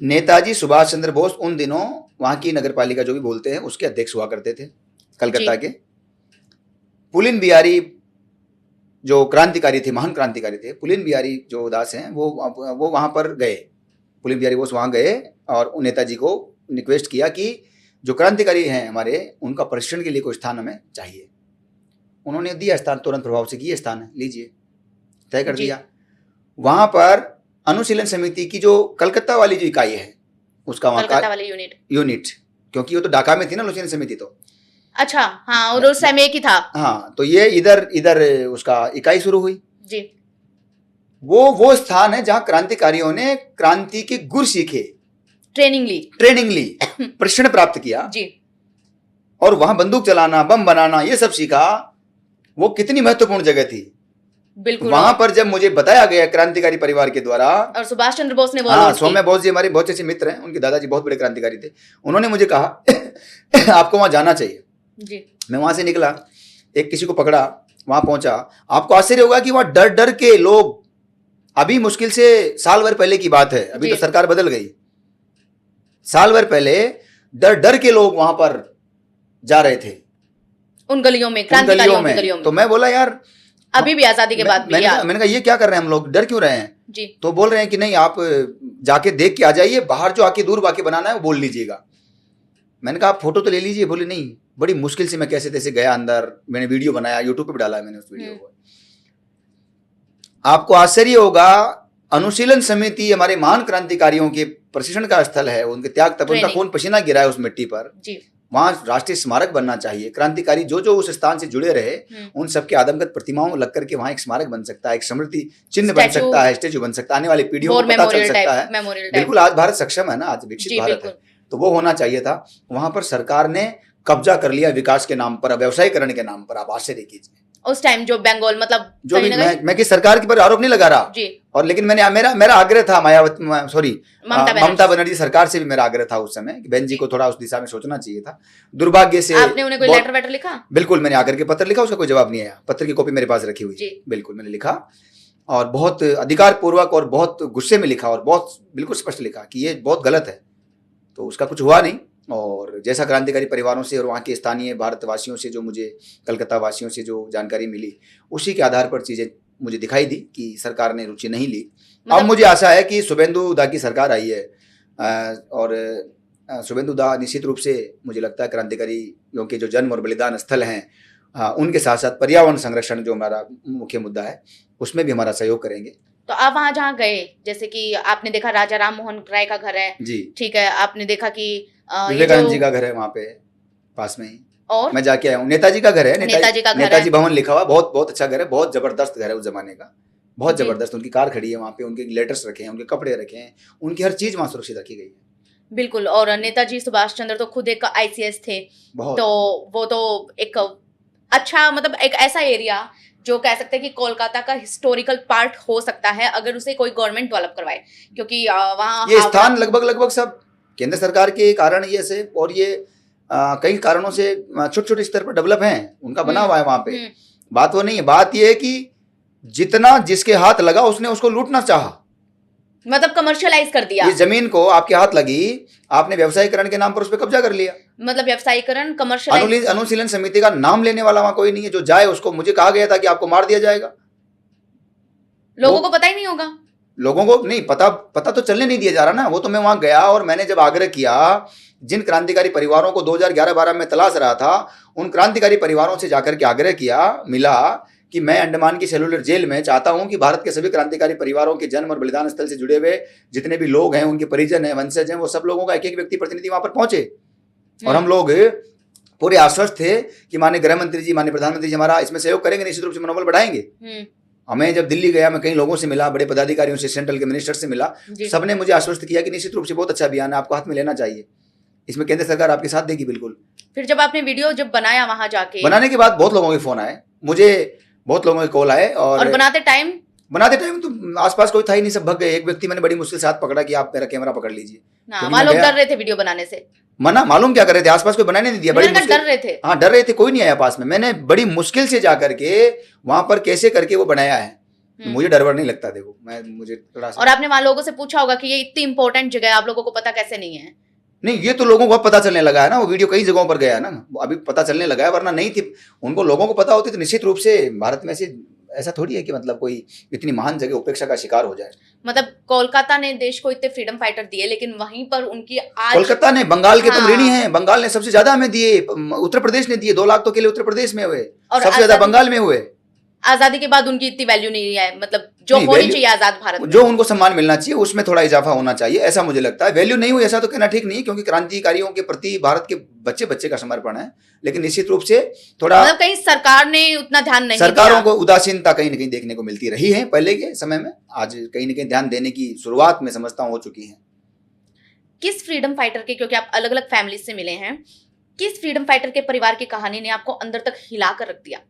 नेताजी सुभाष चंद्र बोस उन दिनों वहां की नगर पालिका जो भी बोलते हैं उसके अध्यक्ष हुआ करते थे कलकत्ता के। पुलिन बिहारी जो क्रांतिकारी थे, महान क्रांतिकारी थे, पुलिन बिहारी जो दास हैं, वो वहां पर गए, पुलिन बिहारी बोस वहां गए और नेताजी को रिक्वेस्ट किया कि जो क्रांतिकारी हैं हमारे, उनका प्रशिक्षण के लिए कोई स्थान हमें चाहिए। उन्होंने दिया स्थान, तुरंत प्रभाव से कि ये स्थान है, लीजिए, तय कर दिया। वहां पर अनुशीलन समिति की जो कलकत्ता वाली जो इकाई है, उसका वहां का यूनिट, क्योंकि वो तो ढाका में थी ना अनुशीलन समिति, तो अच्छा, हाँ, और उस समय एक ही था। हाँ, तो ये इधर उसका इकाई शुरू हुई जी। वो स्थान है जहां क्रांतिकारियों ने क्रांति के गुर सीखे, ट्रेनिंग ली प्रशिक्षण प्राप्त किया जी, और वहां बंदूक चलाना, बम बनाना, ये सब सीखा। वो कितनी महत्वपूर्ण जगह थी। बिल्कुल। वहां पर जब मुझे बताया गया क्रांतिकारी परिवार के द्वारा, और सुभाष चंद्र बोस ने, सौम्य बोस जी हमारे बहुत अच्छे मित्र हैं, उनके दादाजी बहुत बड़े क्रांतिकारी थे। उन्होंने मुझे कहा आपको वहां जाना चाहिए जी। मैं वहां से निकला, एक किसी को पकड़ा, वहां पहुंचा। आपको आश्चर्य होगा कि वहां डर डर के लोग, अभी मुश्किल से साल भर पहले की बात है, अभी तो सरकार बदल गई, साल भर पहले डर डर के लोग वहां पर जा रहे थे, उन गलियों में, क्रांतिकारियों की गलियों में। तो मैं बोला यार, अभी भी आजादी के बाद मैंने कहा ये क्या कर रहे हैं हम लोग, डर क्यों रहे हैं जी? तो बोल रहे हैं कि नहीं, आप जाके देख के आ जाइए, बाहर जो आके दूर बाकी बनाना है वो बोल लीजिएगा। मैंने कहा आप फोटो तो ले लीजिए। बोले नहीं, बड़ी मुश्किल से मैं कैसे तैसे गया अंदर, मैंने वीडियो बनाया, यूट्यूब पे भी डाला है मैंने उस वीडियो को। आपको आश्चर्य होगा, अनुशीलन समिति हमारे महान क्रांतिकारियों के प्रशिक्षण का स्थल है, उनके त्याग तप, उनका खून पसीना गिरा है उस मिट्टी पर जी। वहां राष्ट्रीय स्मारक बनना चाहिए। क्रांतिकारी जो उस स्थान से जुड़े रहे, उन सबके आदमगत प्रतिमाओं लग करके वहां एक स्मारक बन सकता है, एक स्मृति चिन्ह बन सकता है, स्टेचू बन सकता है, आने वाली पीढ़ियों को पता चल सकता है। बिल्कुल, आज भारत सक्षम है ना, आज विकसित भारत है, तो वो होना चाहिए था। वहां पर सरकार ने कब्जा कर लिया विकास के नाम पर, व्यवसायीकरण के नाम पर। आप आश्चर्य कीजिए, उस टाइम जो बंगाल, मतलब जो भी, मैं किसी सरकार के पर आरोप नहीं लगा रहा जी। और लेकिन मैंने मेरा आग्रह था ममता बनर्जी सरकार से भी मेरा आग्रह था उस समय कि बहन जी को थोड़ा उस दिशा में सोचना चाहिए था। दुर्भाग्य से आपने उन्हें कोई लेटर वेटर लिखा? बिल्कुल, मैंने आकर के पत्र लिखा, उसका कोई जवाब नहीं आया। पत्र की कॉपी मेरे पास रखी हुई, बिल्कुल मैंने लिखा और बहुत अधिकार पूर्वक और बहुत गुस्से में लिखा और बहुत बिल्कुल स्पष्ट लिखा कि ये बहुत गलत है। तो उसका कुछ हुआ नहीं। और जैसा क्रांतिकारी परिवारों से और वहाँ के स्थानीय भारतवासियों से जो मुझे, कलकत्ता वासियों से जो जानकारी मिली, उसी के आधार पर चीज़ें मुझे दिखाई दी कि सरकार ने रुचि नहीं ली। अब मुझे आशा है कि शुभेंदु दा की सरकार आई है और शुभेंदु दा निश्चित रूप से मुझे लगता है क्रांतिकारियों के जो जन्म और बलिदान स्थल हैं, उनके साथ साथ पर्यावरण संरक्षण जो हमारा मुख्य मुद्दा है, उसमें भी हमारा सहयोग करेंगे। तो आप वहाँ जहाँ गए, जैसे कि आपने देखा राजा राम मोहन राय का घर है जी, ठीक है, आपने देखा कि विवेकानंद जी का घर है वहाँ पे पास में ही, और मैं जाके आया हूँ। नेताजी का घर है, नेताजी भवन लिखा हुआ, बहुत बहुत अच्छा घर है, बहुत जबरदस्त घर है उस जमाने का, बहुत जबरदस्त। उनकी कार खड़ी है वहाँ पे, उनके लेटर्स रखे हैं, उनके कपड़े रखे हैं, उनकी हर चीज वहाँ सुरक्षित रखी गई है। बिल्कुल। और नेताजी सुभाष चंद्र तो खुद एक ICS थे, तो वो तो एक अच्छा, मतलब एक ऐसा एरिया जो कह सकते हैं कि कोलकाता का हिस्टोरिकल पार्ट हो सकता है अगर उसे कोई गवर्नमेंट डेवलप करवाए, क्योंकि वहाँ ये स्थान लगभग सब केंद्र सरकार के कारण ये से, और ये कई कारणों से छोटे छोटे स्तर पर डेवलप हैं, उनका बना हुआ है वहाँ पे। बात वो नहीं है, बात ये है कि जितना जिसके हाथ लगा उसने उसको लूटना चाहा, मतलब कमर्शियलाइज कर दिया। ये जमीन को आपके हाथ लगी, आपने व्यवसायीकरण के नाम पर उस पर कब्जा कर लिया। मतलब व्यवसायीकरण कमर्शियलाइज। अनुशीलन समिति का नाम लेने वाला वहां कोई नहीं है। जो जाए उसको, मुझे कहा गया था कि आपको मार दिया जाएगा। लोगों को पता ही नहीं होगा। लोगों को नहीं पता तो चलने नहीं दिया जा रहा ना। वो तो मैं वहां गया और मैंने जब आग्रह किया, जिन क्रांतिकारी परिवारों को 2011-12 में तलाश रहा था, उन क्रांतिकारी परिवारों से जाकर के आग्रह किया, मिला कि मैं अंडमान की सेलुलर जेल में चाहता हूं कि भारत के सभी क्रांतिकारी परिवारों के जन्म और बलिदान स्थल से जुड़े हुए जितने भी लोग हैं, उनके परिजन हैं, वंशज हैं, वो सब लोगों का एक एक व्यक्ति प्रतिनिधि वहां पर पहुंचे। और हम लोग पूरे आश्वस्त थे कि माननीय गृह मंत्री जी, माननीय प्रधानमंत्री जी हमारा इसमें सहयोग करेंगे, निश्चित रूप से मनोबल बढ़ाएंगे। हमें जब दिल्ली गया, मैं कई लोगों से मिला, बड़े पदाधिकारियों से, सेंट्रल के मिनिस्टर से मिला, सबने मुझे आश्वस्त किया कि निश्चित रूप से बहुत अच्छा अभियान है, आपको हाथ में लेना चाहिए, इसमें केंद्र सरकार आपके साथ देगी बिल्कुल। फिर जब आपने वीडियो जब बनाया वहां जाके, बनाने के बाद बहुत लोगों के फोन आए, मुझे बहुत लोगों के कॉल आए। और बनाते टाइम तो आसपास कोई था ही नहीं, सब भग गए। एक व्यक्ति मैंने बड़ी मुश्किल से हाथ पकड़ा कि आप मेरा कैमरा पकड़ लीजिए। वहाँ लोग डर रहे थे वीडियो बनाने से। मना मालूम क्या कर रहे थे, आसपास कोई बनाने नहीं दिया, बड़ी डर रहे थे। हाँ, डर रहे थे, कोई नहीं आया पास में। मैंने बड़ी मुश्किल से जाकर के वहां पर कैसे करके वो बनाया है। मुझे डर नहीं लगता, देखो मुझे थोड़ा सा। और आपने वहां लोगों से पूछा होगा कि ये इतनी इंपॉर्टेंट जगह है, आप लोगों को पता कैसे नहीं है? नहीं, ये तो लोगों को पता चलने लगा है ना, वो वीडियो कई जगहों पर गया है ना, अभी पता चलने लगा है, वरना नहीं थी। उनको लोगों को पता होती तो निश्चित रूप से भारत में से ऐसा थोड़ी है कि मतलब कोई इतनी महान जगह उपेक्षा का शिकार हो जाए। मतलब कोलकाता ने देश को इतने फ्रीडम फाइटर दिए, लेकिन वहीं पर उनकी आज कोलकाता ने, बंगाल के तुम ऋणी हैं, बंगाल ने सबसे ज्यादा हमें दिए, उत्तर प्रदेश ने दिए, 2 लाख तो केवल उत्तर प्रदेश में हुए, सबसे ज्यादा बंगाल में हुए। आजादी के बाद उनकी इतनी वैल्यू नहीं है, मतलब जो होनी चाहिए आजाद भारत में, जो उनको सम्मान मिलना चाहिए उसमें थोड़ा इजाफा होना चाहिए, ऐसा मुझे लगता है। वैल्यू नहीं हुई ऐसा तो कहना ठीक नहीं, क्योंकि क्रांतिकारियों के प्रति भारत के बच्चे बच्चे का समर्पण है, लेकिन निश्चित रूप से थोड़ा मतलब कहीं सरकार ने उतना ध्यान नहीं दिया। सरकारों को उदासीनता कहीं न कहीं देखने को मिलती रही है पहले के समय में, आज कहीं न कहीं ध्यान देने की शुरुआत में समझता हूं हो चुकी है। किस फ्रीडम फाइटर के, क्योंकि आप अलग अलग फैमिली से मिले हैं, किस फ्रीडम फाइटर के परिवार की कहानी ने आपको अंदर तक हिला कर रख दिया?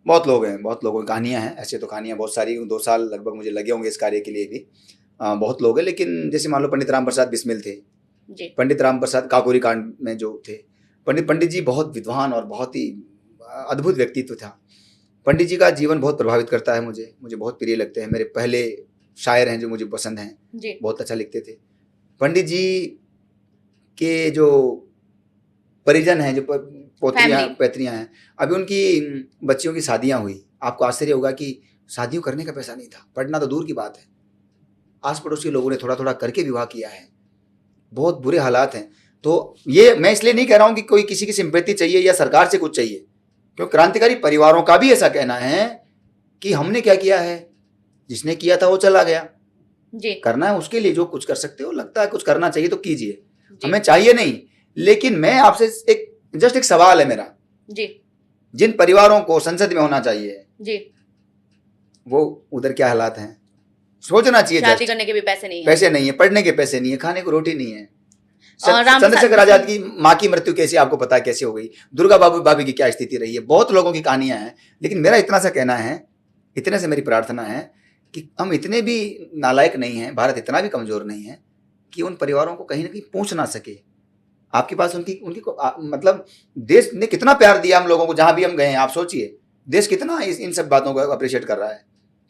बहुत लोग हैं, बहुत लोगों की कहानियां हैं, ऐसे तो कहानियां बहुत सारी। 2 साल लगभग मुझे लगे होंगे इस कार्य के लिए भी। बहुत लोग हैं, लेकिन जैसे मान लो पंडित राम प्रसाद बिस्मिल थे जी। पंडित राम प्रसाद काकोरी कांड में जो थे, पंडित जी बहुत विद्वान और बहुत ही अद्भुत व्यक्तित्व था। पंडित जी का जीवन बहुत प्रभावित करता है मुझे बहुत प्रिय लगते हैं। मेरे पहले शायर हैं जो मुझे पसंद हैं जी। बहुत अच्छा लिखते थे। पंडित जी के जो परिजन हैं, जो पैतरियां हैं, अभी उनकी बच्चियों की शादियां हुई। आपको आश्चर्य होगा कि शादियों करने का पैसा नहीं था, पढ़ना तो दूर की बात है। आस पड़ोस के लोगों ने थोड़ा थोड़ा करके विवाह किया है, बहुत बुरे हालात हैं। तो ये मैं इसलिए नहीं कह रहा हूं कि कोई किसी की सिंपैथी चाहिए या सरकार से कुछ चाहिए, क्योंकि क्रांतिकारी परिवारों का भी ऐसा कहना है कि हमने क्या किया है, जिसने किया था वो चला गया जी। करना है उसके लिए जो कुछ कर सकते हो, लगता है कुछ करना चाहिए तो कीजिए, हमें चाहिए नहीं। लेकिन मैं आपसे एक सवाल है मेरा जी, जिन परिवारों को संसद में होना चाहिए जी, वो उधर क्या हालात हैं, सोचना चाहिए। शादी करने के भी पैसे नहीं है, पढ़ने के पैसे नहीं है, खाने को रोटी नहीं है। चंद्रशेखर आजाद की माँ की मृत्यु कैसे, आपको पता है कैसे हो गई। दुर्गा भाभी की क्या स्थिति रही है। बहुत लोगों की कहानियां हैं, लेकिन मेरा इतना सा कहना है, इतने से मेरी प्रार्थना है कि हम इतने भी नालायक नहीं हैं, भारत इतना भी कमजोर नहीं है कि उन परिवारों को कहीं ना कहीं पूछ ना सके। आपके पास उनकी मतलब देश ने कितना प्यार दिया हम लोगों को, जहां भी हम गए हैं। आप सोचिए देश कितना इन सब बातों को अप्रिशिएट कर रहा है,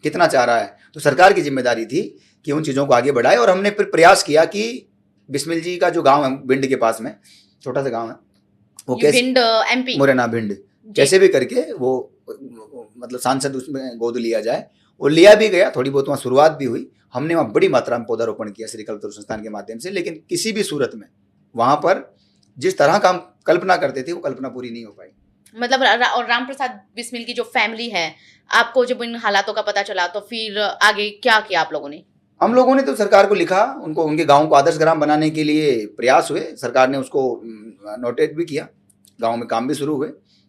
कितना चाह रहा है। तो सरकार की जिम्मेदारी थी कि उन चीज़ों को आगे बढ़ाए। और हमने फिर प्रयास किया कि बिस्मिल जी का जो गांव है भिंड के पास में, छोटा सा गांव है वो, कैसे भिंड MP मुरैना भिंड, कैसे भी करके वो मतलब सांसद उसमें गोद लिया जाए। वो लिया भी गया, थोड़ी बहुत वहाँ शुरुआत भी हुई। हमने वहाँ बड़ी मात्रा में पौधारोपण किया श्री कल्पतरु संस्थान के माध्यम से, लेकिन किसी भी सूरत में वहाँ पर जिस तरह का हम कल्पना करते थे वो कल्पना पूरी नहीं हो पाई। मतलब और राम प्रसाद बिस्मिल की जो फैमिली है, आपको जब इन हालातों का पता चला तो फिर आगे क्या किया आप लोगों ने? हम लोगों ने तो सरकार को लिखा, उनको उनके गांव को आदर्श ग्राम बनाने के लिए प्रयास हुए। सरकार ने उसको नोटेट भी किया, गांव में काम भी शुरू हुए,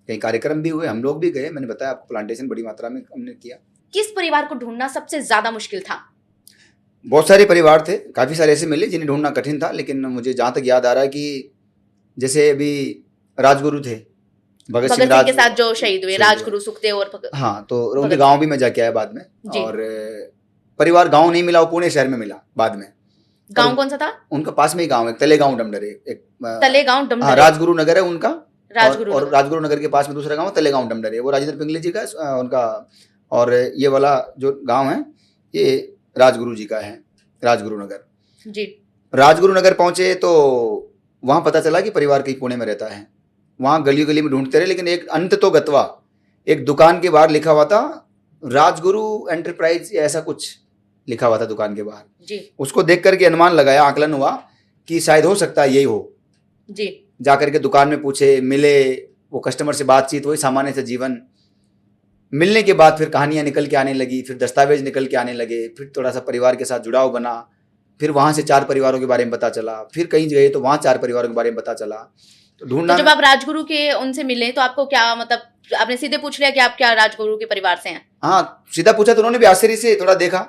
कई कार्यक्रम भी हुए, हम लोग भी गए। मैंने बताया आपको प्लांटेशन बड़ी मात्रा में हमने किया। किस परिवार को ढूंढना सबसे ज्यादा मुश्किल था? बहुत सारे परिवार थे, काफी सारे ऐसे मिले जिन्हें ढूंढना कठिन था। लेकिन मुझे जहाँ तक याद आ रहा है कि जैसे अभी राजगुरु थे, भगत सिंह के साथ जो शहीद हुए, राजगुरु सुखदेव और हाँ, तो उनके गांव भी मैं जाके आया बाद में। और परिवार गांव नहीं मिला, वो पुणे शहर में मिला बाद में। गांव कौन सा था उनका? पास में ही गांव है, तलेगांव डमडरे, एक तलेगांव डमडरे। हाँ, राजगुरु नगर है उनका, और राजगुरु नगर के पास में दूसरा गांव तलेगांव डमडरे, वो राजेंद्र पिंगले जी का उनका। और ये वाला जो गांव है ये राजगुरु जी का है। राजगुरु नगर। जी। राजगुरु नगर पहुंचे तो वहां पता चला कि परिवार कहीं पुणे में रहता है। वहां गली गली में ढूंढते रहे, लेकिन एक अंत तो गतवा एक दुकान के बाहर लिखा हुआ था राजगुरु एंटरप्राइज या ऐसा कुछ लिखा हुआ था दुकान के बाहर जी। उसको देख करके अनुमान लगाया, आकलन हुआ कि शायद हो सकता है यही हो जी। जाकर के दुकान में पूछे, मिले, वो कस्टमर से बातचीत, वही सामान्य से जीवन। मिलने के बाद फिर कहानियां निकल के आने लगी, फिर दस्तावेज निकल के आने लगे, फिर थोड़ा सा परिवार के साथ जुड़ाव बना, फिर वहां से 4 परिवारों के बारे में पता चला, फिर कहीं गए तो वहां 4 परिवारों के बारे में पता चला। तो ढूंढना। तो जब आप राजगुरु के उनसे मिले तो आपको क्या, मतलब आपने सीधे पूछ लिया कि आप क्या राजगुरु के परिवार से हैं? हाँ, सीधा पूछा तो उन्होंने भी आश्चर्य से थोड़ा देखा,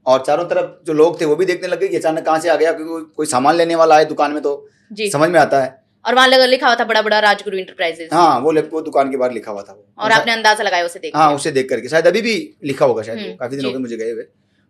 और चारों तरफ जो लोग थे वो भी देखने लगे कि अचानक कहाँ से आ गया, क्योंकि कोई सामान लेने वाला है दुकान में तो जी। समझ में आता है। और वहां लिखा हुआ था बड़ा बड़ा राजगुरु इंटरप्राइजेस। हाँ, वो दुकान के बाहर लिखा हुआ था वो। और आपने अंदाजा लगाया उसे देख? हाँ, उसे देख करके, शायद अभी भी लिखा होगा, शायद काफी दिन हो गए मुझे गए हुए।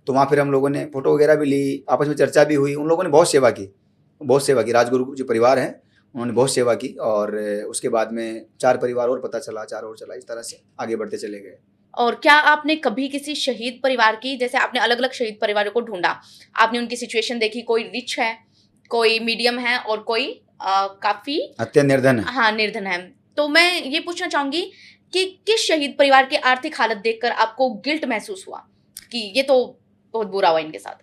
तो वहाँ फिर हम लोगों ने फोटो वगैरह भी ली, आपस में चर्चा भी हुई। उन लोगों ने बहुत सेवा की। राजगुरु जो परिवार है उन्होंने बहुत सेवा की, और उसके बाद में 4 परिवार और पता चला, 4 और चला, इस तरह से आगे बढ़ते चले गए। और क्या आपने कभी किसी शहीद परिवार की, जैसे आपने अलग अलग शहीद परिवारों को ढूंढा, आपने उनकी सिचुएशन देखी, कोई रिच है, कोई मीडियम है और कोई काफी अत्यंत निर्धन है। हाँ, निर्धन है, तो मैं ये पूछना चाहूंगी कि किस शहीद परिवार की आर्थिक हालत देखकर आपको गिल्ट महसूस हुआ कि ये तो बहुत बुरा हुआ इनके साथ?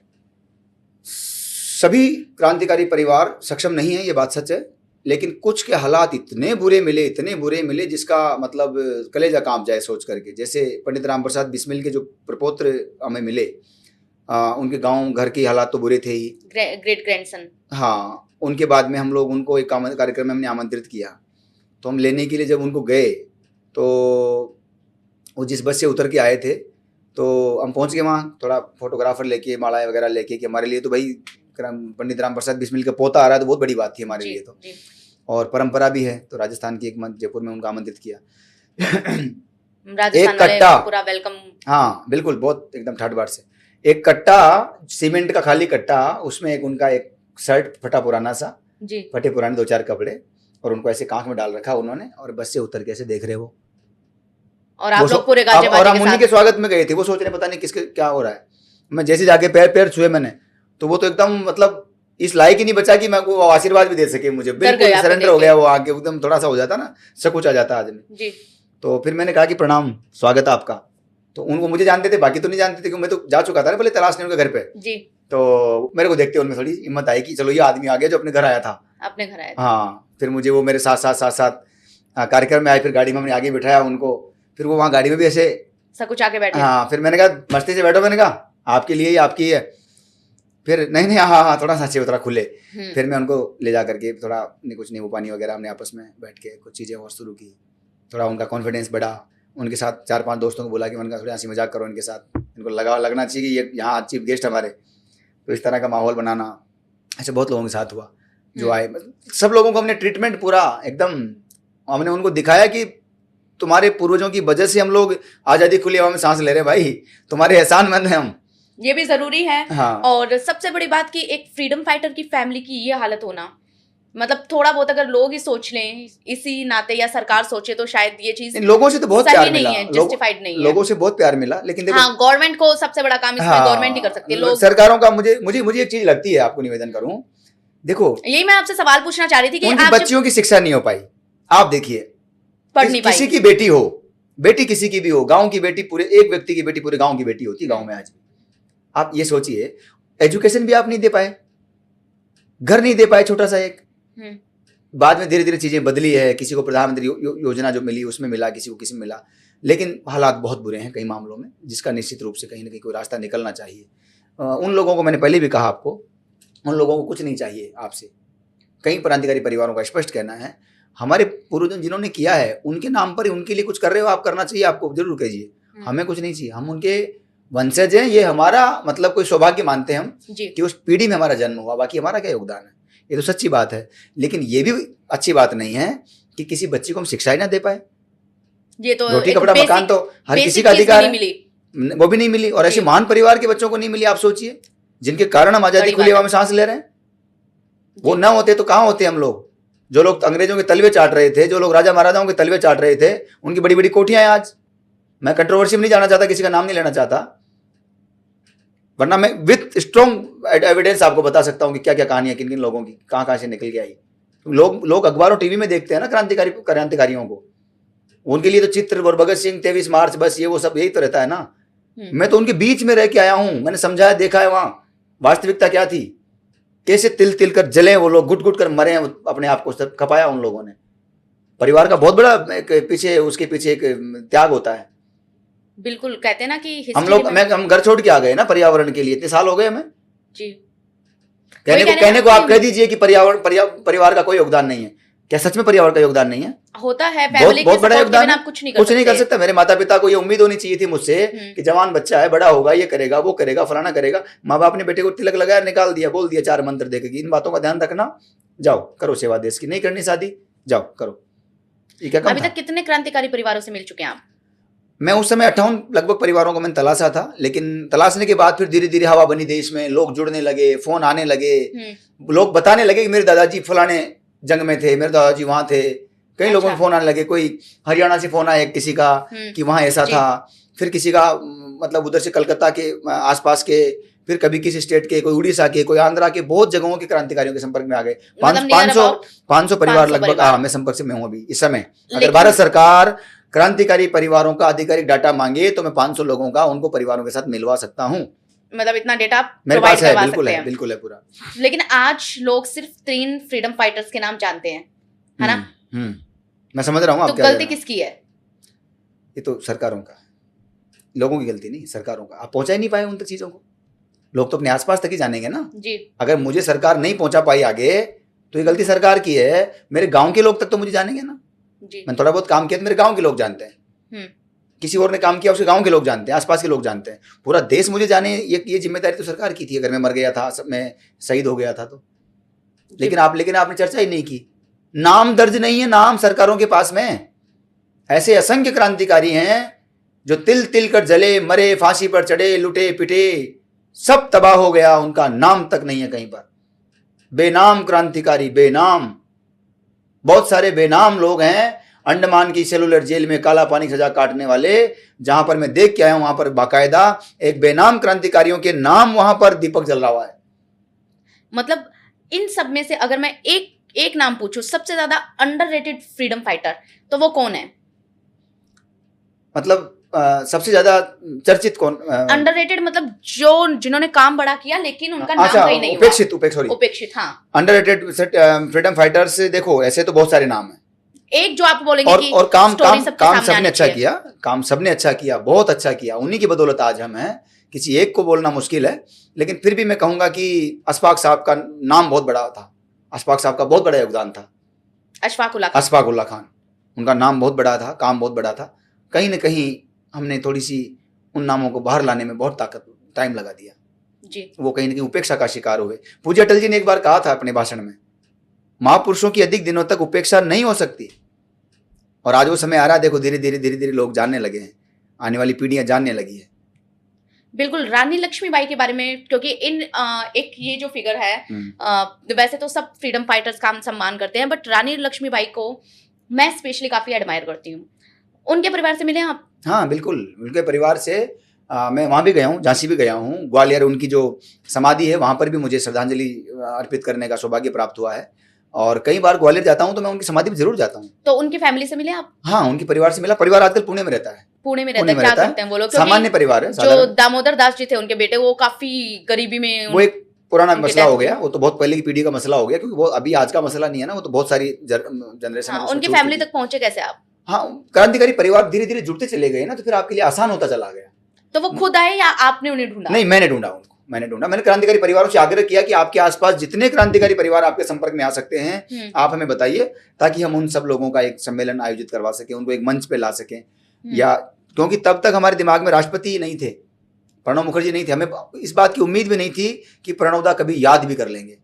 सभी क्रांतिकारी परिवार सक्षम नहीं है, ये बात सच है, लेकिन कुछ के हालात इतने बुरे मिले जिसका मतलब कलेजा कांप जाए सोच करके। जैसे पंडित राम प्रसाद बिस्मिल के जो प्रपौत्र हमें मिले, उनके गांव घर के हालात तो बुरे थे ही, ग्रेट ग्रैंडसन। हाँ, उनके बाद में हम लोग उनको एक कार्यक्रम में हमने आमंत्रित किया, तो हम लेने के लिए जब उनको गए तो वो जिस बस से उतर के आए थे, तो हम पहुंच गए वहाँ, थोड़ा फोटोग्राफर लेके, माला वगैरह लेके, कि हमारे लिए तो भाई पंडित राम प्रसाद बिस्मिल का पोता आ रहा है तो बहुत बड़ी बात थी हमारे लिए तो, और परंपरा भी है। तो राजस्थान की एक जयपुर में उनको आमंत्रित किया। एक कट्टा, पूरा वेलकम। हाँ बिल्कुल, बहुत एकदम ठाट बाट से। एक कट्टा सीमेंट का, खाली कट्टा, उसमें एक उनका एक शर्ट फटा पुराना सा जी, फटे पुराने 2-4 कपड़े, और उनको ऐसे कांख में डाल रखा उन्होंने, और बस से उतर के ऐसे देख रहे वो, और आप लोग पूरे गाजे बाजे के साथ, और हम उन्हीं के स्वागत में गए थे। वो सोच रहे पता नहीं किसके क्या हो रहा है। मैं जैसे जाके पैर छुए मैंने, तो वो तो एकदम मतलब इस लायक ही नहीं बचा कि मैं वो आशीर्वाद भी दे सके मुझे, बिल्कुल सरेंडर हो गया वो, आगे एकदम थोड़ा सा हो जाता ना, सकुच आ जाता आदमी जी। तो फिर मैंने कहा कि प्रणाम, स्वागत है आपका। तो उनको मुझे जानते थे, बाकी तो नहीं जानते थे, क्योंकि मैं तो जा चुका था ना पहले तलाशने उनके घर पे जी। तो मेरे को देखते उनमें थोड़ी हिम्मत आई कि चलो ये आदमी आ गया जो अपने घर आया था, अपने घर आया था। हाँ, फिर मुझे वो मेरे साथ कार्यक्रम में आए, फिर गाड़ी में हमने आगे बिठाया उनको, फिर वो वहाँ गाड़ी में भी ऐसे सकुच आके बैठे। हाँ, फिर मैंने कहा मस्ती से बैठो, मैंने कहा आपके लिए ही, आपकी है। फिर नहीं हाँ, थोड़ा सा अच्छे थोड़ा खुले। फिर मैं उनको ले जा करके थोड़ा कुछ नींबू पानी वगैरह हमने आपस में बैठ के कुछ चीज़ें और शुरू की, थोड़ा उनका कॉन्फिडेंस बढ़ा। उनके साथ 4-5 दोस्तों को बोला कि उनका थोड़ी हंसी मजाक करो इनके साथ, इनको लगना चाहिए कि ये यहाँ चीफ गेस्ट हमारे, तो इस तरह का माहौल बनाना। ऐसे बहुत लोगों के साथ हुआ जो आए, सब लोगों को हमने ट्रीटमेंट पूरा एकदम, हमने उनको दिखाया कि तुम्हारे पूर्वजों की वजह से हम लोग आज़ादी खुली हवा में सांस ले रहे हैं भाई, तुम्हारे एहसानमंद हैं हम, ये भी जरूरी है। हाँ। और सबसे बड़ी बात कि एक फ्रीडम फाइटर की फैमिली की ये हालत होना, मतलब थोड़ा बहुत अगर लोग ही सोच लें इसी नाते, या सरकार सोचे, तो शायद ये चीज लोगों से तो बहुत प्यार मिला, जस्टिफाइड नहीं है, लोगों से बहुत प्यार मिला। लेकिन देखो, हाँ, गवर्नमेंट को सबसे बड़ा काम इसमें गवर्नमेंट ही कर सकती है, लोग सरकारों का। मुझे एक चीज लगती है, आपको निवेदन करूं, देखो यही मैं आपसे सवाल पूछना चाह रही थी कि उनकी बच्चियों की शिक्षा नहीं हो पाई। आप देखिए, पढ़ नहीं पाई, किसी की बेटी हो, बेटी किसी की भी हो, गाँव की बेटी, पूरे एक व्यक्ति की बेटी पूरे गाँव की बेटी होती है गाँव में आज भी। आप ये सोचिए, एजुकेशन भी आप नहीं दे पाए, घर नहीं दे पाए छोटा सा एक, बाद में धीरे धीरे चीजें बदली है, किसी को प्रधानमंत्री योजना जो मिली उसमें मिला, किसी को किसी में मिला, लेकिन हालात बहुत बुरे हैं कई मामलों में, जिसका निश्चित रूप से कहीं ना कहीं कोई रास्ता निकलना चाहिए। उन लोगों को, मैंने पहले भी कहा आपको, उन लोगों को कुछ नहीं चाहिए आपसे। कई क्रांतिकारी परिवारों का स्पष्ट कहना है, हमारे पूर्वजों जिन्होंने किया है उनके नाम पर, उनके लिए कुछ कर रहे हो आप, करना चाहिए आपको, जरूर कीजिए, हमें कुछ नहीं चाहिए, हम उनके वंशज हैं, ये हमारा मतलब कोई सौभाग्य मानते हैं हम कि उस पीढ़ी में हमारा जन्म हुआ, बाकी हमारा क्या योगदान है, ये तो सच्ची बात है। लेकिन ये भी अच्छी बात नहीं है कि किसी बच्ची को हम शिक्षा ही ना दे पाए। ये तो रोटी कपड़ा मकान तो हर किसी का अधिकार है, वो भी नहीं मिली, और ऐसे महान परिवार के बच्चों को नहीं मिली। आप सोचिए, जिनके कारण हम आजादी खुली हवा में सांस ले रहे हैं, वो ना होते तो कहाँ होते हम लोग। जो लोग अंग्रेजों के तलवे चाट रहे थे, जो लोग राजा महाराजाओं के तलवे चाट रहे थे, उनकी बड़ी बड़ी कोठियां हैं आज। मैं कंट्रोवर्सी में नहीं जाना चाहता, किसी का नाम नहीं लेना चाहता, वरना मैं विथ स्ट्रॉन्ग एविडेंस आपको बता सकता हूँ कि क्या क्या कहानियां किन किन लोगों की कहाँ से निकल के आई। लोग अखबार और टीवी में देखते हैं ना क्रांतिकारियों को, उनके लिए तो चित्र और भगत सिंह 23 मार्च बस ये वो सब यही तो रहता है ना। मैं तो उनके बीच में रह के आया हूं, मैंने समझाया, देखा है वहां वास्तविकता क्या थी, कैसे तिल तिल कर जले वो लोग, घुट घुट कर मरे हैं, अपने आप को सब खपाया उन लोगों ने। परिवार का बहुत बड़ा पीछे, उसके पीछे एक त्याग होता है। बिल्कुल, कहते हैं ना कि हम घर छोड़ के आ गए ना पर्यावरण के लिए, इतने साल हो गए हमें जी। कहने को आप कह दीजिए कि परिवार का कोई योगदान नहीं है, क्या सच में परिवार का योगदान नहीं है? होता है, फैमिली बहुत बड़ा योगदान, आप कुछ नहीं कर सकता। मेरे माता पिता को ये उम्मीद होनी चाहिए थी मुझसे कि जवान बच्चा है, बड़ा होगा, ये करेगा, वो करेगा, फलाना करेगा। माँ बाप ने बेटे को तिलक लगाया, निकाल दिया, बोल दिया 4 मंत्र देखेगी। इन बातों का ध्यान रखना, जाओ करो सेवा देश की, नहीं करनी शादी जाओ करो। ये क्या? अभी तक कितने क्रांतिकारी परिवारों से मिल चुके हैं आप? मैं उस समय 58 लगभग परिवारों को मैंने तलाशा था, लेकिन तलाशने के बाद फिर धीरे धीरे हवा बनी देश में, लोग जुड़ने लगे, फोन आने लगे, लोग बताने लगे कि मेरे दादाजी फलाने जंग में थे, मेरे दादाजी वहां थे। कई लोगों के फोन आने लगे, कोई हरियाणा से फोन आया किसी का कि वहां ऐसा था, फिर किसी का मतलब उधर से कलकत्ता के आसपास के, फिर कभी किसी स्टेट के, कोई उड़ीसा के, कोई आंध्रा के, बहुत जगहों के क्रांतिकारियों के संपर्क में आ गए। 500 परिवार लगभग मैं संपर्क से में हूँ अभी इस समय। अगर भारत सरकार क्रांतिकारी परिवारों का आधिकारिक डाटा मांगे तो मैं 500 लोगों का उनको परिवारों के साथ मिलवा सकता हूँ। मतलब इतना डेटा मेरे पास है, बिल्कुल है पूरा। लेकिन आज लोग सिर्फ 3 फ्रीडम फाइटर्स के नाम जानते हैं, है ना? मैं समझ रहा हूँ। तो गलती किसकी है? ये तो सरकारों का, लोगों की गलती नहीं, सरकारों का। आप पहुंचा ही नहीं पाए उन तक चीजों को। लोग तो अपने आसपास तक ही जानेंगे ना जी। अगर मुझे सरकार नहीं पहुंचा पाई आगे तो ये गलती सरकार की है। मेरे गांव के लोग तक तो मुझे जानेंगे ना जी। मैंने थोड़ा बहुत काम किया तो मेरे गांव के लोग जानते हैं, किसी और ने काम किया उसके गांव के लोग जानते हैं, आसपास के लोग जानते हैं। पूरा देश मुझे जाने, ये जिम्मेदारी तो सरकार की थी। अगर मैं मर गया था, मैं शहीद हो गया था तो। लेकिन आपने चर्चा ही नहीं की। नाम दर्ज नहीं है, नाम सरकारों के पास में। ऐसे असंख्य क्रांतिकारी हैं जो तिल तिल कर जले, मरे, फांसी पर चढ़े, लुटे पिटे, सब तबाह हो गया, उनका नाम तक नहीं है कहीं पर। बेनाम क्रांतिकारी, बेनाम। बहुत सारे बेनाम लोग हैं अंडमान की सेलुलर जेल में काला पानी सजा काटने वाले, जहां पर मैं देख के आया हूं, वहां पर बाकायदा एक बेनाम क्रांतिकारियों के नाम वहां पर दीपक जल रहा है। मतलब इन सब में से अगर मैं एक नाम पूछूं, सबसे ज्यादा अंडररेटेड फ्रीडम फाइटर, तो वो कौन है? मतलब सबसे ज्यादा चर्चित कौन? अंडररेटेड मतलब जिन्होंने काम बड़ा किया लेकिन उनका नाम कहीं नहीं हुआ। उपेक्षित। हाँ, अंडररेटेड फ्रीडम फाइटर्स देखो, ऐसे तो बहुत सारे नाम हैं। एक जो आप बोलेंगे कि और काम सबने अच्छा किया, काम सबने अच्छा किया, बहुत अच्छा किया, उन्हीं की बदौलत आज हम हैं। किसी एक को बोलना मुश्किल है, लेकिन फिर भी मैं कहूंगा कि अशफाक साहब का नाम बहुत बड़ा था, अशफाक साहब का बहुत बड़ा योगदान था। अशफाक उल्लाह खान, उनका नाम बहुत बड़ा था, काम बहुत बड़ा था। कहीं ना कहीं हमने थोड़ी सी उन नामों को बाहर लाने में बहुत टाइम लगा दिया जी। वो कहीं ना कहीं उपेक्षा का शिकार हुए। पूज्य अटल जी ने एक बार कहा था अपने भाषण में, महापुरुषों की अधिक दिनों तक उपेक्षा नहीं हो सकती। और आज वो समय आ रहा है, देखो धीरे धीरे लोग जानने लगे हैं, आने वाली पीढ़ियां जानने लगी है। बिल्कुल। रानी लक्ष्मीबाई के बारे में, क्योंकि एक ये जो फिगर है, वैसे तो सब फ्रीडम फाइटर्स का हम सम्मान करते हैं, बट रानी लक्ष्मीबाई को मैं स्पेशली काफी एडमायर करती हूँ। उनके परिवार से मिले आप? हाँ बिल्कुल, उनके परिवार से मैं वहाँ भी गया हूँ, झांसी भी गया हूँ, ग्वालियर उनकी जो समाधि है वहाँ पर भी मुझे श्रद्धांजलि अर्पित करने का सौभाग्य प्राप्त हुआ है। और कई बार ग्वालियर जाता हूँ तो मैं उनकी समाधि पे जरूर जाता हूँ। तो उनकी फैमिली से मिले आप? हाँ, उनके परिवार से मिला। परिवार आजकल पुणे में रहता है। पुणे में रहता है। क्या करते हैं वो लोग? सामान्य परिवार है। जो दामोदर दास जी थे उनके बेटे, वो काफी गरीबी में, वो एक पुराना मसला हो गया, वो तो बहुत पहले की पीढ़ी का मसला हो गया, क्योंकि वो अभी आज का मसला नहीं है ना, वो तो बहुत सारी जनरेशन। उनकी फैमिली तक पहुंचे कैसे आप? हाँ, क्रांतिकारी परिवार धीरे धीरे जुड़ते चले गए ना, तो फिर आपके लिए आसान होता चला गया। तो वो खुद आए या आपने उन्हें ढूंढा? नहीं, मैंने ढूंढा उनको, मैंने क्रांतिकारी परिवारों से आग्रह किया कि आपके आसपास जितने क्रांतिकारी परिवार आपके संपर्क में आ सकते हैं आप हमें बताइए, ताकि हम उन सब लोगों का एक सम्मेलन आयोजित करवा सके, उनको एक मंच पे ला सकें। या क्योंकि तब तक हमारे दिमाग में राष्ट्रपति ही नहीं थे, प्रणब मुखर्जी नहीं थे, हमें इस बात की उम्मीद भी नहीं थी कि प्रणब दा कभी याद भी कर लेंगे।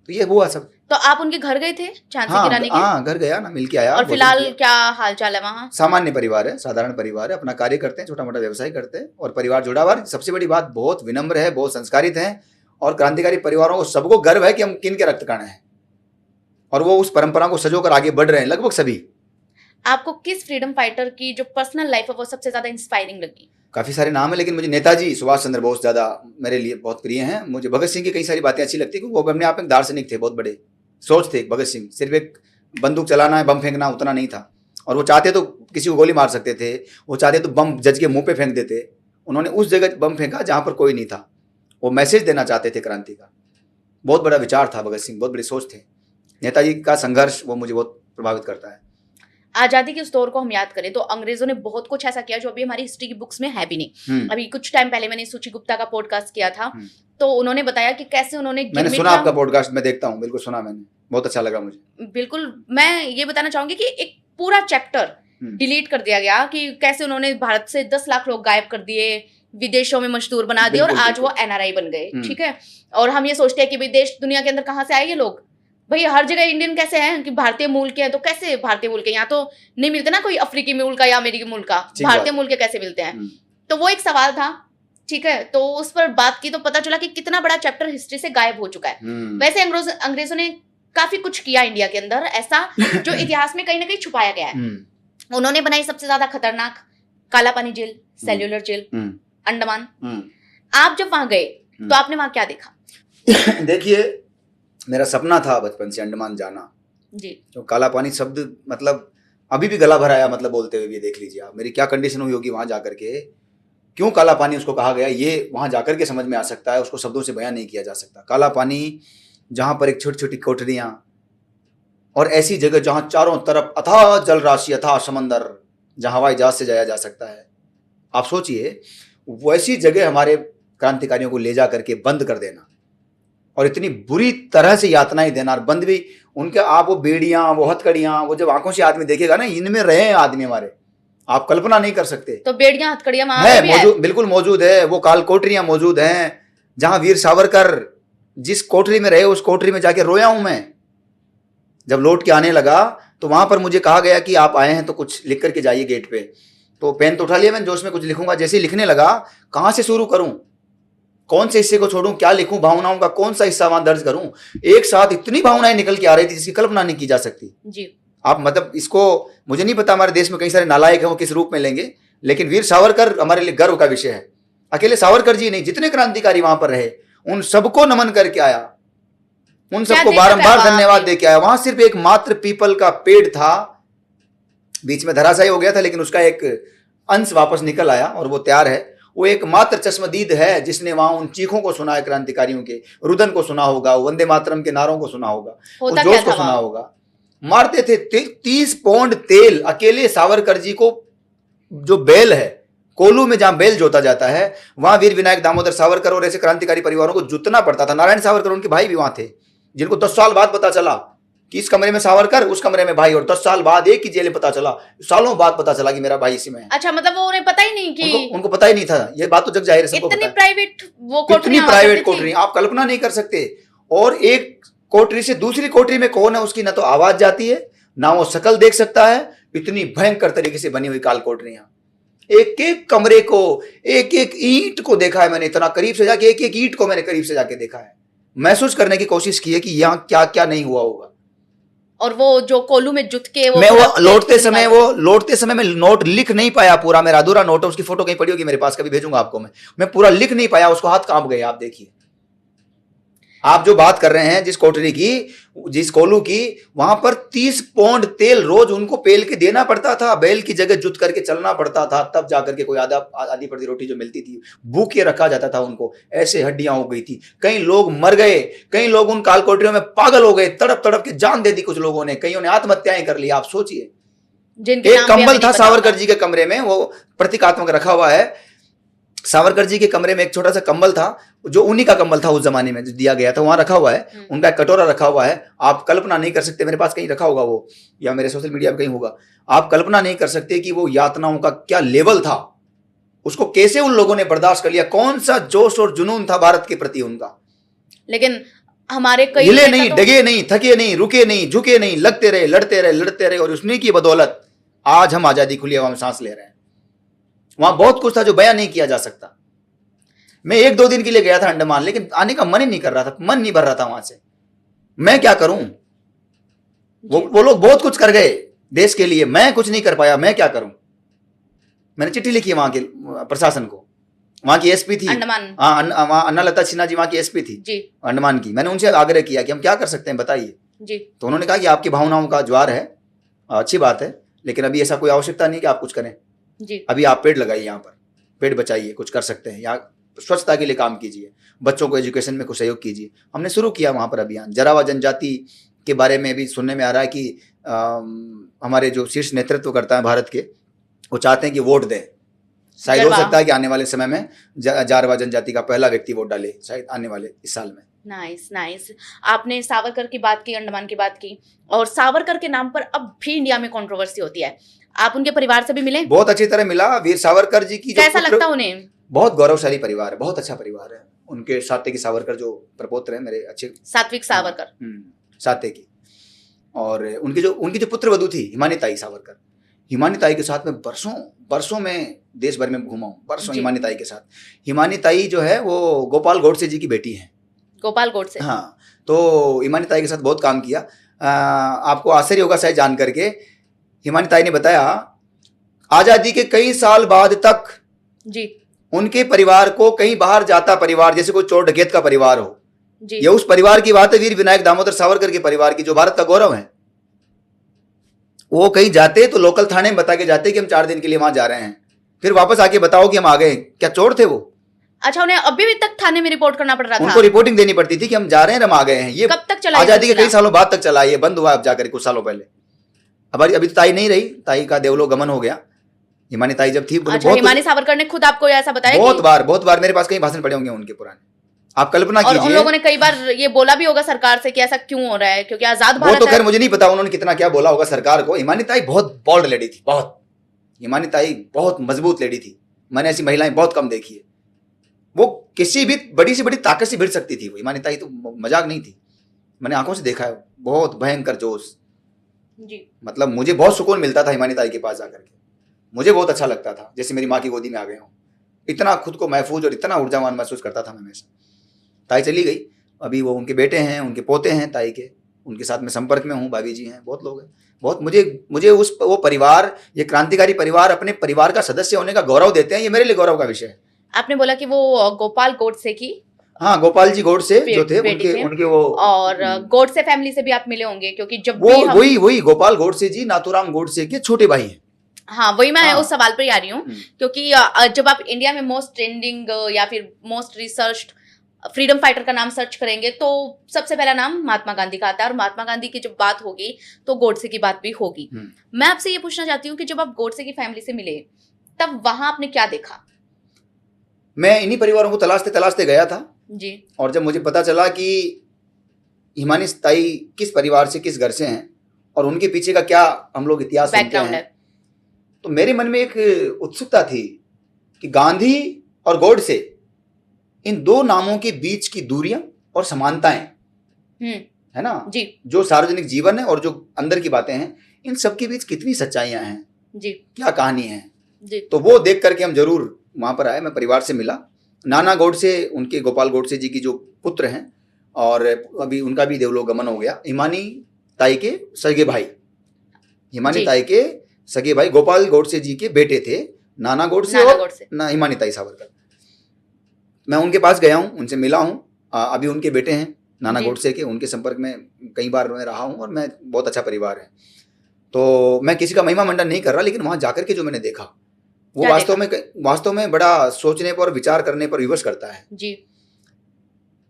तो ये हुआ सब। तो आप उनके घर गए थे झांसी की रानी के? हाँ, घर गया ना, मिल के आया। और फिलहाल क्या हालचाल है वहाँ? सामान्य परिवार है, साधारण परिवार है, अपना कार्य करते हैं, छोटा मोटा व्यवसाय करते हैं, और परिवार जुड़ा हुआ। सबसे बड़ी बात, बहुत विनम्र है, बहुत संस्कारित है, और क्रांतिकारी परिवारों को सबको गर्व है कि हम किन के रक्त कण हैं, और वो उस परंपरा को सजोकर आगे बढ़ रहे हैं, लगभग सभी। आपको किस फ्रीडम फाइटर की जो पर्सनल लाइफ है वो सबसे ज्यादा इंस्पायरिंग लगी? काफ़ी सारे नाम हैं, लेकिन मुझे नेताजी सुभाष चंद्र बोस ज़्यादा मेरे लिए बहुत प्रिय हैं। मुझे भगत सिंह की कई सारी बातें अच्छी लगती है, क्योंकि वो अपने आप में एक दार्शनिक थे, बहुत बड़े सोच थे भगत सिंह। सिर्फ एक बंदूक चलाना है, बम फेंकना उतना नहीं था। और वो चाहते तो किसी को गोली मार सकते थे, वो चाहते तो बम जज के मुंह पे फेंक देते। उन्होंने उस जगह बम फेंका जहाँ पर कोई नहीं था। वो मैसेज देना चाहते थे क्रांति का। बहुत बड़ा विचार था भगत सिंह, बहुत बड़ी सोच थे। नेताजी का संघर्ष वो मुझे बहुत प्रभावित करता है। आजादी के उस दौर को हम याद करें तो अंग्रेजों ने बहुत कुछ ऐसा किया जो अभी हमारी हिस्ट्री की बुक्स में है भी नहीं। अभी कुछ टाइम पहले मैंने सूची गुप्ता का पॉडकास्ट किया था, तो उन्होंने बताया कि कैसे उन्होंने, मैंने सुना आपका पॉडकास्ट, मैं देखता हूँ, बिल्कुल सुना मैंने, बहुत अच्छा लगा मुझे। बिल्कुल, मैं ये बताना चाहूंगी कि एक पूरा चैप्टर डिलीट कर दिया गया कि कैसे उन्होंने भारत से 10 लाख लोग गायब कर दिए, विदेशों में मजदूर बना दिए, और आज वो NRI बन गए। ठीक है, और हम ये सोचते हैं कि विदेश दुनिया के अंदर कहाँ से आए ये लोग। भाई हर जगह इंडियन कैसे हैं कि भारतीय मूल के हैं, तो कैसे भारतीय मूल के? यहाँ तो नहीं मिलते ना कोई अफ्रीकी मूल का या अमेरिकी मूल का, भारतीय मूल के कैसे मिलते हैं? तो वो एक सवाल था। ठीक है, तो उस पर बात की तो पता चला कि कितना बड़ा चैप्टर हिस्ट्री से गायब हो चुका है। वैसे अंग्रेजों ने काफी कुछ किया इंडिया के अंदर ऐसा जो इतिहास में कहीं ना कहीं छुपाया गया है। उन्होंने बनाई सबसे ज्यादा खतरनाक काला पानी जेल, सेल्यूलर जेल, अंडमान। आप जब वहां गए तो आपने वहां क्या देखा? देखिए, मेरा सपना था बचपन से अंडमान जाना जी। जो काला पानी शब्द, मतलब अभी भी गला भराया, मतलब बोलते हुए भी देख लीजिए आप मेरी क्या कंडीशन हुई होगी वहां जाकर के। क्यों काला पानी उसको कहा गया, ये वहां जाकर के समझ में आ सकता है, उसको शब्दों से बयान नहीं किया जा सकता। काला पानी जहां पर एक छोटी छोटी कोठरियां और ऐसी जगह जहां चारों तरफ अथाह जल राशि, अथाह समंदर, जहां हवाई जहाज से जाया जा सकता है। आप सोचिए, वैसी जगह हमारे क्रांतिकारियों को ले जा करके बंद कर देना और इतनी बुरी तरह से यातनाएं देना, और बंद भी उनके, आप वो बेड़ियां, वो हथकड़ियां, वो जब आंखों से आदमी देखेगा ना, इनमें रहे हैं आदमी हमारे, आप कल्पना नहीं कर सकते। तो बेड़ियां हथकड़ियां है मौजूद, बिल्कुल मौजूद है। वो काल कोठरियां मौजूद हैं जहां वीर सावरकर जिस कोठरी में रहे, उस कोठरी में जाके रोया हूं मैं। जब लौट के आने लगा तो वहां पर मुझे कहा गया कि आप आए हैं तो कुछ लिख करके जाइए गेट पे। तो पेन तो उठा लिया मैंने, जोश में कुछ लिखूंगा। जैसे ही लिखने लगा, कहां से शुरू करूं, कौन से हिस्से को छोड़ूं, क्या लिखूं, भावनाओं का कौन सा हिस्सा वहां दर्ज करूं। एक साथ इतनी भावनाएं निकल के आ रही थी जिसकी कल्पना नहीं की जा सकती जी। आप, मतलब इसको मुझे नहीं पता हमारे देश में कई सारे नालायक हैं, वो किस रूप में लेंगे, लेकिन वीर सावरकर हमारे लिए गर्व का विषय है। अकेले सावरकर जी नहीं, जितने क्रांतिकारी वहां पर रहे उन सबको नमन करके आया, उन सबको बारंबार धन्यवाद दे के आया। वहां सिर्फ एक मात्र पीपल का पेड़ था, बीच में धराशायी हो गया था, लेकिन उसका एक अंश वापस निकल आया और वो तैयार है। वो एक मात्र चश्मदीद है जिसने वहां उन चीखों को सुना है, क्रांतिकारियों के रुदन को सुना होगा, वंदे मातरम के नारों को सुना होगा, उस जोश को सुना होगा। मारते थे 30 पौंड तेल अकेले सावरकर जी को। जो बेल है कोल्लू में, जहां बेल जोता जाता है, वहां वीर विनायक दामोदर सावरकर और ऐसे क्रांतिकारी परिवारों को जुतना पड़ता था। नारायण सावरकर उनके भाई भी वहां थे, जिनको 10 साल बाद पता चला कि इस कमरे में सावरकर, उस कमरे में भाई, और 10 साल बाद एक ही जेल में पता चला, सालों बाद पता चला कि मेरा भाई इसी में है। अच्छा, मतलब वो उन्हें पता ही नहीं कि उनको पता ही नहीं था। ये बात तो जग जाहिर है, सबको इतनी पता है। प्राइवेट वो इतनी प्राइवेट कोठरी आप कल्पना नहीं कर सकते। और एक कोठरी से दूसरी कोठरी में कौन है उसकी ना तो आवाज जाती है, ना वो शकल देख सकता है। इतनी भयंकर तरीके से बनी हुई काल कोठरियां, एक एक कमरे को, एक एक ईंट को देखा है मैंने, इतना करीब से जाके, एक एक ईंट को मैंने करीब से जाके देखा है। महसूस करने की कोशिश की है कि यहाँ क्या क्या नहीं हुआ होगा। और वो जो कोल्लू में जुट के मैं वो लौटते समय मैं नोट लिख नहीं पाया पूरा, मेरा अधूरा नोट है, उसकी फोटो कहीं पड़ी होगी मेरे पास, कभी भेजूंगा आपको। मैं पूरा लिख नहीं पाया उसको, हाथ कांप गए। आप देखिए, आप जो बात कर रहे हैं जिस कोठरी की, जिस कोल्लू की, वहां पर 30 पौंड तेल रोज उनको पेल के देना पड़ता था। बैल की जगह जुट करके चलना पड़ता था, तब जाकर के कोई आधी पड़ती रोटी जो मिलती थी, भूखे रखा जाता था उनको। ऐसे हड्डियां हो गई थी, कई लोग मर गए, कई लोग उन काल कोठरियों में पागल हो गए, तड़प तड़प के जान दे दी कुछ लोगों ने, कईयों ने आत्महत्याएं कर ली। आप सोचिए, एक कंबल था सावरकर जी के कमरे में, वो प्रतीकात्मक रखा हुआ है। सावरकर जी के कमरे में एक छोटा सा कंबल था, जो उन्हीं का कंबल था उस जमाने में, जो दिया गया था, वहां रखा हुआ है। उनका एक कटोरा रखा हुआ है, आप कल्पना नहीं कर सकते, मेरे पास कहीं रखा होगा वो, या मेरे सोशल मीडिया पे कहीं होगा। आप कल्पना नहीं कर सकते कि वो यातनाओं का क्या लेवल था, उसको कैसे उन लोगों ने बर्दाश्त कर लिया, कौन सा जोश और जुनून था भारत के प्रति उनका। लेकिन हमारे कई हिले नहीं, डगे नहीं, थके नहीं, रुके नहीं, झुके नहीं, लगते रहे, लड़ते रहे, लड़ते रहे, और उन्हीं की बदौलत आज हम आजादी खुली हवा में सांस ले रहे हैं। वहां बहुत कुछ था जो बयां नहीं किया जा सकता। मैं 1-2 दिन के लिए गया था अंडमान, लेकिन आने का मन ही नहीं कर रहा था, मन नहीं भर रहा था वहां से। मैं क्या करूं, वो लोग बहुत कुछ कर गए देश के लिए, मैं कुछ नहीं कर पाया, मैं क्या करूं। मैंने चिट्ठी लिखी है वहाँ के प्रशासन को, वहाँ की एसपी थी अंडमान। हाँ, वहाँ अन्ना लता सिन्हा जी वहाँ की एसपी थी जी। अंडमान की। मैंने उनसे आग्रह किया कि हम क्या कर सकते हैं बताइए जी। तो उन्होंने कहा कि आपकी भावनाओं का ज्वार है, अच्छी बात है, लेकिन अभी ऐसा कोई आवश्यकता नहीं कि आप कुछ करें जी। अभी आप पेड़ लगाइए, यहाँ पर पेड़ बचाइए, कुछ कर सकते हैं, या स्वच्छता के लिए काम कीजिए, बच्चों को एजुकेशन में कुछ सहयोग कीजिए। हमने शुरू किया वहाँ पर अभियान। जरावा जनजाति के बारे में भी सुनने में आ रहा है कि हमारे जो शीर्ष नेतृत्व करता है भारत के, वो चाहते हैं कि वोट दें। शायद हो सकता है कि आने वाले समय में जारवा जनजाति का पहला व्यक्ति वोट डाले, शायद आने वाले इस साल में। Nice nice. आपने सावरकर की बात की, अंडमान की बात की, और सावरकर के नाम पर अब भी इंडिया में कंट्रोवर्सी होती है। आप उनके परिवार से भी मिले? बहुत अच्छी तरह मिला। वीर सावरकर जी की कैसा लगता उन्हें? बहुत गौरवशाली परिवार है, बहुत अच्छा परिवार है। उनके सात्यकी सावरकर जो प्रपोत्र है मेरे अच्छे, सात्विक सावरकर, सात्यकी, और उनकी जो पुत्र वधू थी हिमानी ताई सावरकर, हिमानी ताई के साथ में बरसों में देश भर में घूमा हूँ, बरसों हिमानी ताई के साथ। हिमानी ताई जो है वो गोपाल गोडसे जी की बेटी है। गोपाल गोडसे, हाँ, तो हिमानी ताई के साथ बहुत काम किया। आपको आश्चर्य होगा शायद जान करके, हिमानी ताई ने बताया आजादी के कई साल बाद तक जी उनके परिवार को कहीं बाहर जाता परिवार, जैसे कोई चोर डकैत का परिवार हो, ये उस परिवार की बात है, वीर विनायक दामोदर सावरकर के परिवार की, जो भारत का गौरव है। वो कहीं जाते तो लोकल थाने में बता के जाते कि हम 4 दिन के लिए वहां जा रहे हैं, फिर वापस आके बताओ कि हम आ गए। क्या चोर थे वो? अच्छा, उन्हें अभी भी तक थाने में रिपोर्ट करना पड़ रहा था? उनको रिपोर्टिंग देनी पड़ती थी कि हम जा रहे हैं, हम आ गए हैं। ये कब तक चला? आजादी के कई सालों बाद तक चला, ये बंद हुआ अब जाकर कुछ सालों पहले। अभी तो ताई नहीं रही, ताई का देवलो गमन हो गया। हिमानी ताई जब थी, अच्छा, हिमानी सावरकर ने खुद आपको ऐसा बताया? बहुत बार मेरे पास कई भाषण पड़े होंगे उनके पुराने, आप कल्पना कीजिए। और उन लोगों ने कई बार ये बोला भी होगा सरकार से कि ऐसा क्यों हो रहा है, क्योंकि आजाद भारत है। वो तो खैर मुझे नहीं पता उन्होंने कितना क्या बोला होगा सरकार को। हिमानी ताई बहुत बोल्ड लेडी थी, बहुत। हिमानी ताई बहुत मजबूत लेडी थी, मैंने ऐसी महिलाएं बहुत कम देखी है। वो किसी भी बड़ी से बड़ी ताकत से भिड़ सकती थी। वो हिमानी ताई तो मजाक नहीं थी, मैंने आंखों से देखा है। बहुत भयंकर जोश जी। मतलब मुझे बहुत सुकून मिलता था हिमानी ताई के पास जाकर के, मुझे बहुत अच्छा लगता था, जैसे मेरी माँ की गोदी में आ गया हूँ। इतना खुद को महफूज और इतना ऊर्जावान महसूस करता था मैं हमेशा। ताई चली गई, अभी वो उनके बेटे हैं, उनके पोते हैं ताई के, उनके साथ में संपर्क में हूँ, भाभी जी हैं, बहुत लोग हैं। बहुत मुझे वो परिवार, ये क्रांतिकारी परिवार अपने परिवार का सदस्य होने का गौरव देते हैं, ये मेरे लिए गौरव का विषय है। आपने बोला कि वो गोपाल गोडसे की, हाँ, गोपाल जी गोडसे जो थे उनके वो, और गोडसे फैमिली से भी आप मिले होंगे, क्योंकि जब वही गोपाल गोडसे जी नाथूराम गोडसे के छोटे भाई हैं। हाँ, वही मैं उस सवाल पर ही आ रही हूँ, क्योंकि जब आप इंडिया में मोस्ट ट्रेंडिंग या फिर मोस्ट रिसर्च्ड फ्रीडम फाइटर का नाम सर्च करेंगे तो सबसे पहला नाम महात्मा गांधी का आता है, और महात्मा गांधी की जब बात होगी तो गोडसे की बात भी होगी। मैं आपसे ये पूछना चाहती हूँ कि जब आप गोडसे की फैमिली से मिले तब वहां आपने क्या देखा? मैं इन्हीं परिवारों को तलाशते गया था जी, और जब मुझे पता चला कि हिमानी ताई किस परिवार से, किस घर से हैं और उनके पीछे का क्या हम लोग इतिहास सुनते हैं, तो मेरे मन में एक उत्सुकता थी कि गांधी और गोडसे, इन दो नामों के बीच की दूरियां और समानताएं है ना जी, जो सार्वजनिक जीवन है और जो अंदर की बातें हैं, इन सब के बीच कितनी सच्चाइयां हैं जी, क्या कहानी है जी। तो वो देख करके हम जरूर वहां पर आए। मैं परिवार से मिला, नाना गोडसे, उनके गोपाल गोडसे जी की जो पुत्र हैं, और अभी उनका भी देवलोक गमन हो गया। हिमानी ताई के सगे भाई, हिमानी ताई के सगे भाई गोपाल गोडसे जी के बेटे थे नाना गोडसे और हिमानी ताई सावरकर। मैं उनके पास गया हूँ, उनसे मिला हूँ। अभी उनके बेटे हैं नाना गोडसे के, उनके संपर्क में कई बार मैं रहा हूँ, और मैं बहुत अच्छा परिवार है। तो मैं किसी का महिमा मंडन नहीं कर रहा, लेकिन वहां जाकर के जो मैंने देखा वो वास्तव में बड़ा सोचने पर, विचार करने पर विवश करता है जी।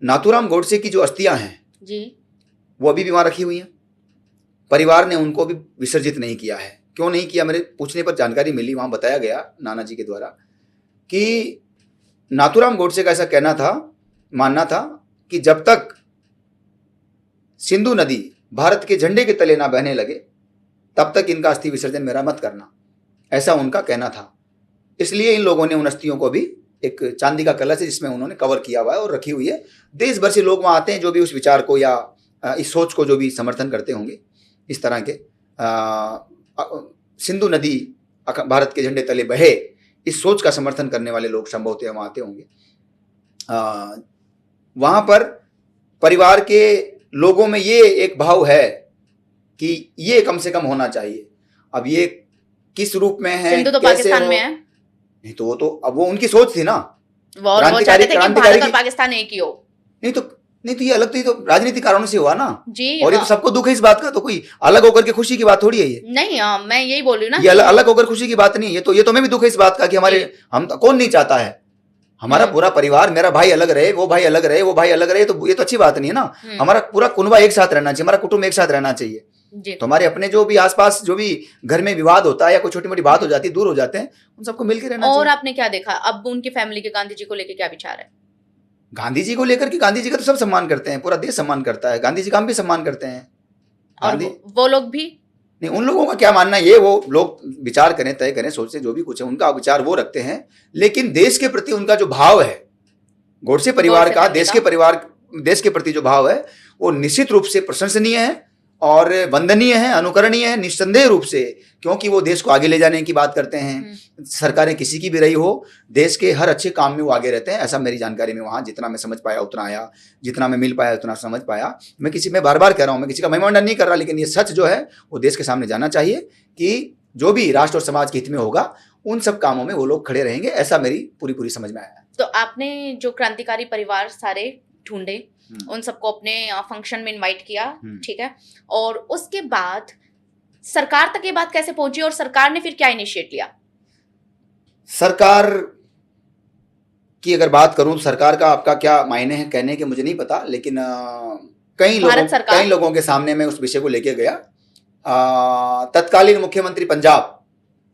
नाथूराम गोडसे की जो अस्थियां हैं जी, वो अभी भी वहां रखी हुई हैं। परिवार ने उनको भी विसर्जित नहीं किया है। क्यों नहीं किया, मेरे पूछने पर जानकारी मिली, वहां बताया गया नाना जी के द्वारा कि नाथूराम गोडसे का ऐसा कहना था, मानना था कि जब तक सिंधु नदी भारत के झंडे के तले ना बहने लगे तब तक इनका अस्थि विसर्जन मेरा मत करना, ऐसा उनका कहना था। इसलिए इन लोगों ने उन अस्थियों को भी एक चांदी का कलश है जिसमें उन्होंने कवर किया हुआ है और रखी हुई है। देश भर से लोग वहां आते हैं, जो भी उस विचार को या इस सोच को जो भी समर्थन करते होंगे, इस तरह के सिंधु नदी भारत के झंडे तले बहे, इस सोच का समर्थन करने वाले लोग संभवतः वहां आते होंगे। वहां पर परिवार के लोगों में ये एक भाव है कि ये कम से कम होना चाहिए। अब ये किस रूप में है, सिंधु तो पाकिस्तान में है, नहीं तो वो तो अब वो उनकी सोच थी ना, वो चाहते थे कि भारत और पाकिस्तान एक ही हो। नहीं तो ये अलग तो, ये तो राजनीतिक कारणों से हुआ ना जी। और ये तो सबको दुख है इस बात का, तो कोई अलग होकर के खुशी की बात थोड़ी है ये। नहीं मैं यही बोल रही हूँ ना, ये अलग होकर खुशी की बात नहीं है। तो ये तो मैं भी दुख है इस बात का कि हमारे, हम कौन नहीं चाहता है हमारा पूरा परिवार, मेरा भाई अलग रहे, वो भाई अलग रहे, वो भाई अलग रहे, तो ये तो अच्छी बात नहीं है ना। हमारा पूरा कुनबा एक साथ रहना चाहिए, हमारा कुटुंब एक साथ रहना चाहिए। तो हमारे अपने जो भी आसपास जो भी घर में विवाद होता है या कोई छोटी मोटी बात हो जाती है, दूर हो जाते हैं, उन सबको मिलकर रहना चाहिए। और आपने क्या देखा अब उनकी फैमिली के गांधी जी को लेकर क्या विचार है? गांधी जी को लेकर के, गांधी जी का तो सब सम्मान करते हैं, पूरा देश सम्मान करता है, गांधी जी का हम भी सम्मान करते हैं। और वो लोग भी नहीं, उन लोगों का क्या मानना है ये वो लोग विचार करें, तय करें, सोचें, जो भी कुछ है उनका विचार वो रखते हैं। लेकिन देश के प्रति उनका जो भाव है, गोडसे परिवार का देश के प्रति जो भाव है वो निश्चित रूप से प्रशंसनीय है और वंदनीय है, अनुकरणीय है निस्संदेह रूप से, क्योंकि वो देश को आगे ले जाने की बात करते हैं। सरकारें किसी की भी रही हो, देश के हर अच्छे काम में वो आगे रहते हैं, ऐसा मेरी जानकारी में वहाँ जितना मैं समझ पाया उतना आया, जितना मैं मिल पाया उतना समझ पाया। मैं बार बार कह रहा हूँ, मैं किसी का महिमामंडन नहीं कर रहा, लेकिन ये सच जो है वो देश के सामने जाना चाहिए कि जो भी राष्ट्र और समाज के हित में होगा उन सब कामों में वो लोग खड़े रहेंगे, ऐसा मेरी पूरी समझ में आया। तो आपने जो क्रांतिकारी परिवार सारे ढूंढे, उन सबको अपने फंक्शन में इनवाइट किया, ठीक है, और उसके बाद सरकार तक ये बात कैसे पहुंची और सरकार ने फिर क्या इनिशिएट लिया? सरकार की अगर बात करूं तो सरकार का आपका क्या मायने हैं कहने के मुझे नहीं पता, लेकिन कई लोगों के सामने मैं उस विषय को लेके गया। तत्कालीन मुख्यमंत्री पंजाब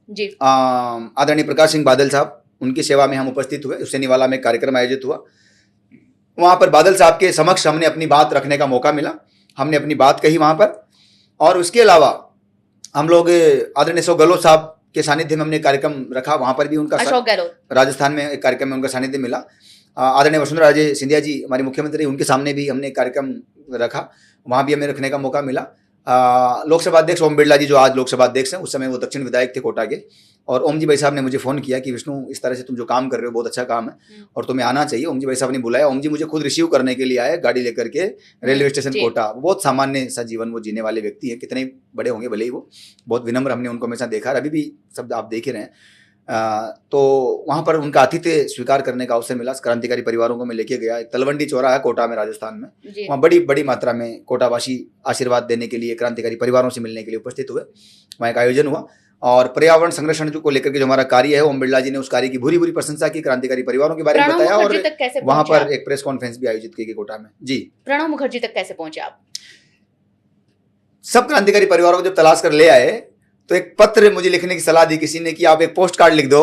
जी आदरणीय प्रकाश सिंह बादल साहब, उनकी सेवा में हम उपस्थित हुए। उससे निवाला में कार्यक्रम आयोजित हुआ, वहाँ पर बादल साहब के समक्ष हमने अपनी बात रखने का मौका मिला, हमने अपनी बात कही वहाँ पर। और उसके अलावा हम लोग आदरणीय अशोक गहलोत साहब के सानिध्य में हमने कार्यक्रम रखा, वहाँ पर भी उनका राजस्थान में एक कार्यक्रम में उनका सानिध्य मिला। आदरणीय वसुंधरा राजे सिंधिया जी हमारे मुख्यमंत्री, उनके सामने भी हमने कार्यक्रम रखा, वहाँ भी हमें रखने का मौका मिला। लोकसभा अध्यक्ष ओम बिरला जी जो आज लोकसभा अध्यक्ष हैं, उस समय वो दक्षिण विधायक थे कोटा के, और ओम जी भाई साहब ने मुझे फ़ोन किया कि विष्णु इस तरह से तुम जो काम कर रहे हो बहुत अच्छा काम है और तुम्हें आना चाहिए। ओम जी भाई साहब ने बुलाया, ओम जी मुझे खुद रिसीव करने के लिए आए गाड़ी लेकर के रेलवे स्टेशन कोटा। बहुत सामान्य सा जीवन वो जीने वाले व्यक्ति हैं, कितने बड़े होंगे भले ही वो, बहुत विनम्र हमने उनको हमेशा देखा, अभी भी सब आप देख ही रहे हैं। तो वहाँ पर उनका आतिथ्य स्वीकार करने का अवसर मिला। क्रांतिकारी परिवारों को मैं लेके गया, एक तलवंडी चौराहा है कोटा में राजस्थान में, वहाँ बड़ी मात्रा में कोटावासी आशीर्वाद देने के लिए, क्रांतिकारी परिवारों से मिलने के लिए उपस्थित हुए। वहाँ एक आयोजन हुआ और पर्यावरण संरक्षण को लेकर के जो हमारा कार्य है, ओम बिरला जी ने उस कार्य की भूरी प्रशंसा की, क्रांतिकारी परिवारों के बारे में बताया और वहाँ पर एक प्रेस कॉन्फ्रेंस भी आयोजित की गई कोटा में। जी, प्रणब मुखर्जी तक कैसे पहुंचे आप? सब क्रांतिकारी परिवारों को जब तलाश कर ले आए तो एक पत्र मुझे लिखने की सलाह दी किसी ने कि आप एक पोस्ट कार्ड लिख दो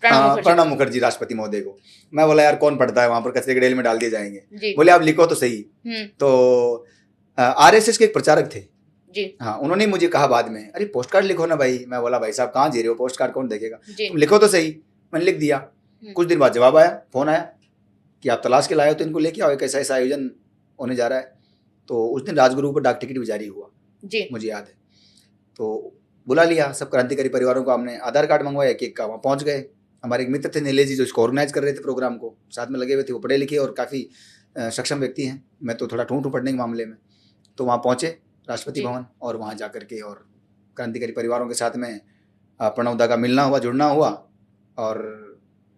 प्रणब मुखर्जी राष्ट्रपति महोदय को। मैं बोला यार कौन पढ़ता है, वहां पर कचरे के ढेर में डाल दिए जाएंगे। बोले आप लिखो तो सही। तो आरएसएस के एक प्रचारक थे जी, हाँ, उन्होंने मुझे कहा बाद में, अरे पोस्ट कार्ड लिखो ना भाई। मैं बोला भाई साहब कहाँ जी रहे हो, पोस्ट कार्ड कौन देखेगा, तुम लिखो तो सही। मैंने लिख दिया। कुछ दिन बाद जवाब आया, फोन आया कि आप तलाश के लाए हो तो इनको लेके आओ, कैसा ऐसा आयोजन होने जा रहा है। तो उस दिन राजगुरु पर डाक टिकट भी जारी हुआ जी, मुझे याद है। तो बुला लिया सब क्रांतिकारी परिवारों को, हमने आधार कार्ड मंगवाया, एक का वहाँ पहुँच गए। हमारे एक मित्र थे नीलेश जी जो इसको ऑर्गेनाइज कर रहे थे प्रोग्राम को, साथ में लगे हुए थे, वो पढ़े लिखे और काफ़ी सक्षम व्यक्ति हैं, मैं तो थोड़ा ठूँ पढ़ने के मामले में। तो वहाँ पहुँचे राष्ट्रपति भवन और वहाँ जा कर के और क्रांतिकारी परिवारों के साथ में प्रणव दा का मिलना हुआ, जुड़ना हुआ और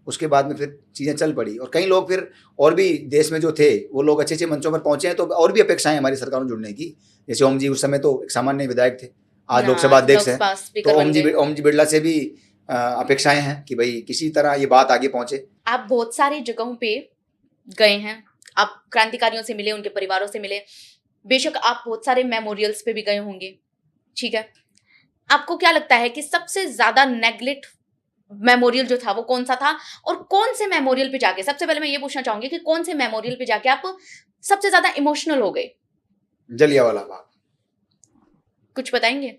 उसके बाद में फिर चीज़ें चल पड़ी। और कई लोग फिर और भी देश में जो थे वो लोग अच्छे अच्छे मंचों पर पहुँचे हैं, तो और भी अपेक्षाएं हमारी सरकारों जुड़ने की। जैसे ओम जी उस समय तो एक सामान्य विधायक थे, आज लोकसभा अध्यक्ष हैं, तो ओम जी बिरला से भी अपेक्षाएं हैं कि भाई किसी तरह ये बात आगे पहुंचे। आप बहुत सारी जगहों पे गए हैं, आप क्रांतिकारियों से मिले, उनके परिवारों से मिले, बेशक आप बहुत सारे मेमोरियल्स पे भी गए होंगे, ठीक है। आपको क्या लगता है कि सबसे ज्यादा नेग्लेक्ट मेमोरियल जो था वो कौन सा था, और कौन से मेमोरियल पे जाके, सबसे पहले मैं ये पूछना चाहूंगी कि कौन से मेमोरियल पे जाके आप सबसे ज्यादा इमोशनल हो गए? जलियांवाला बाग। कुछ बताएंगे?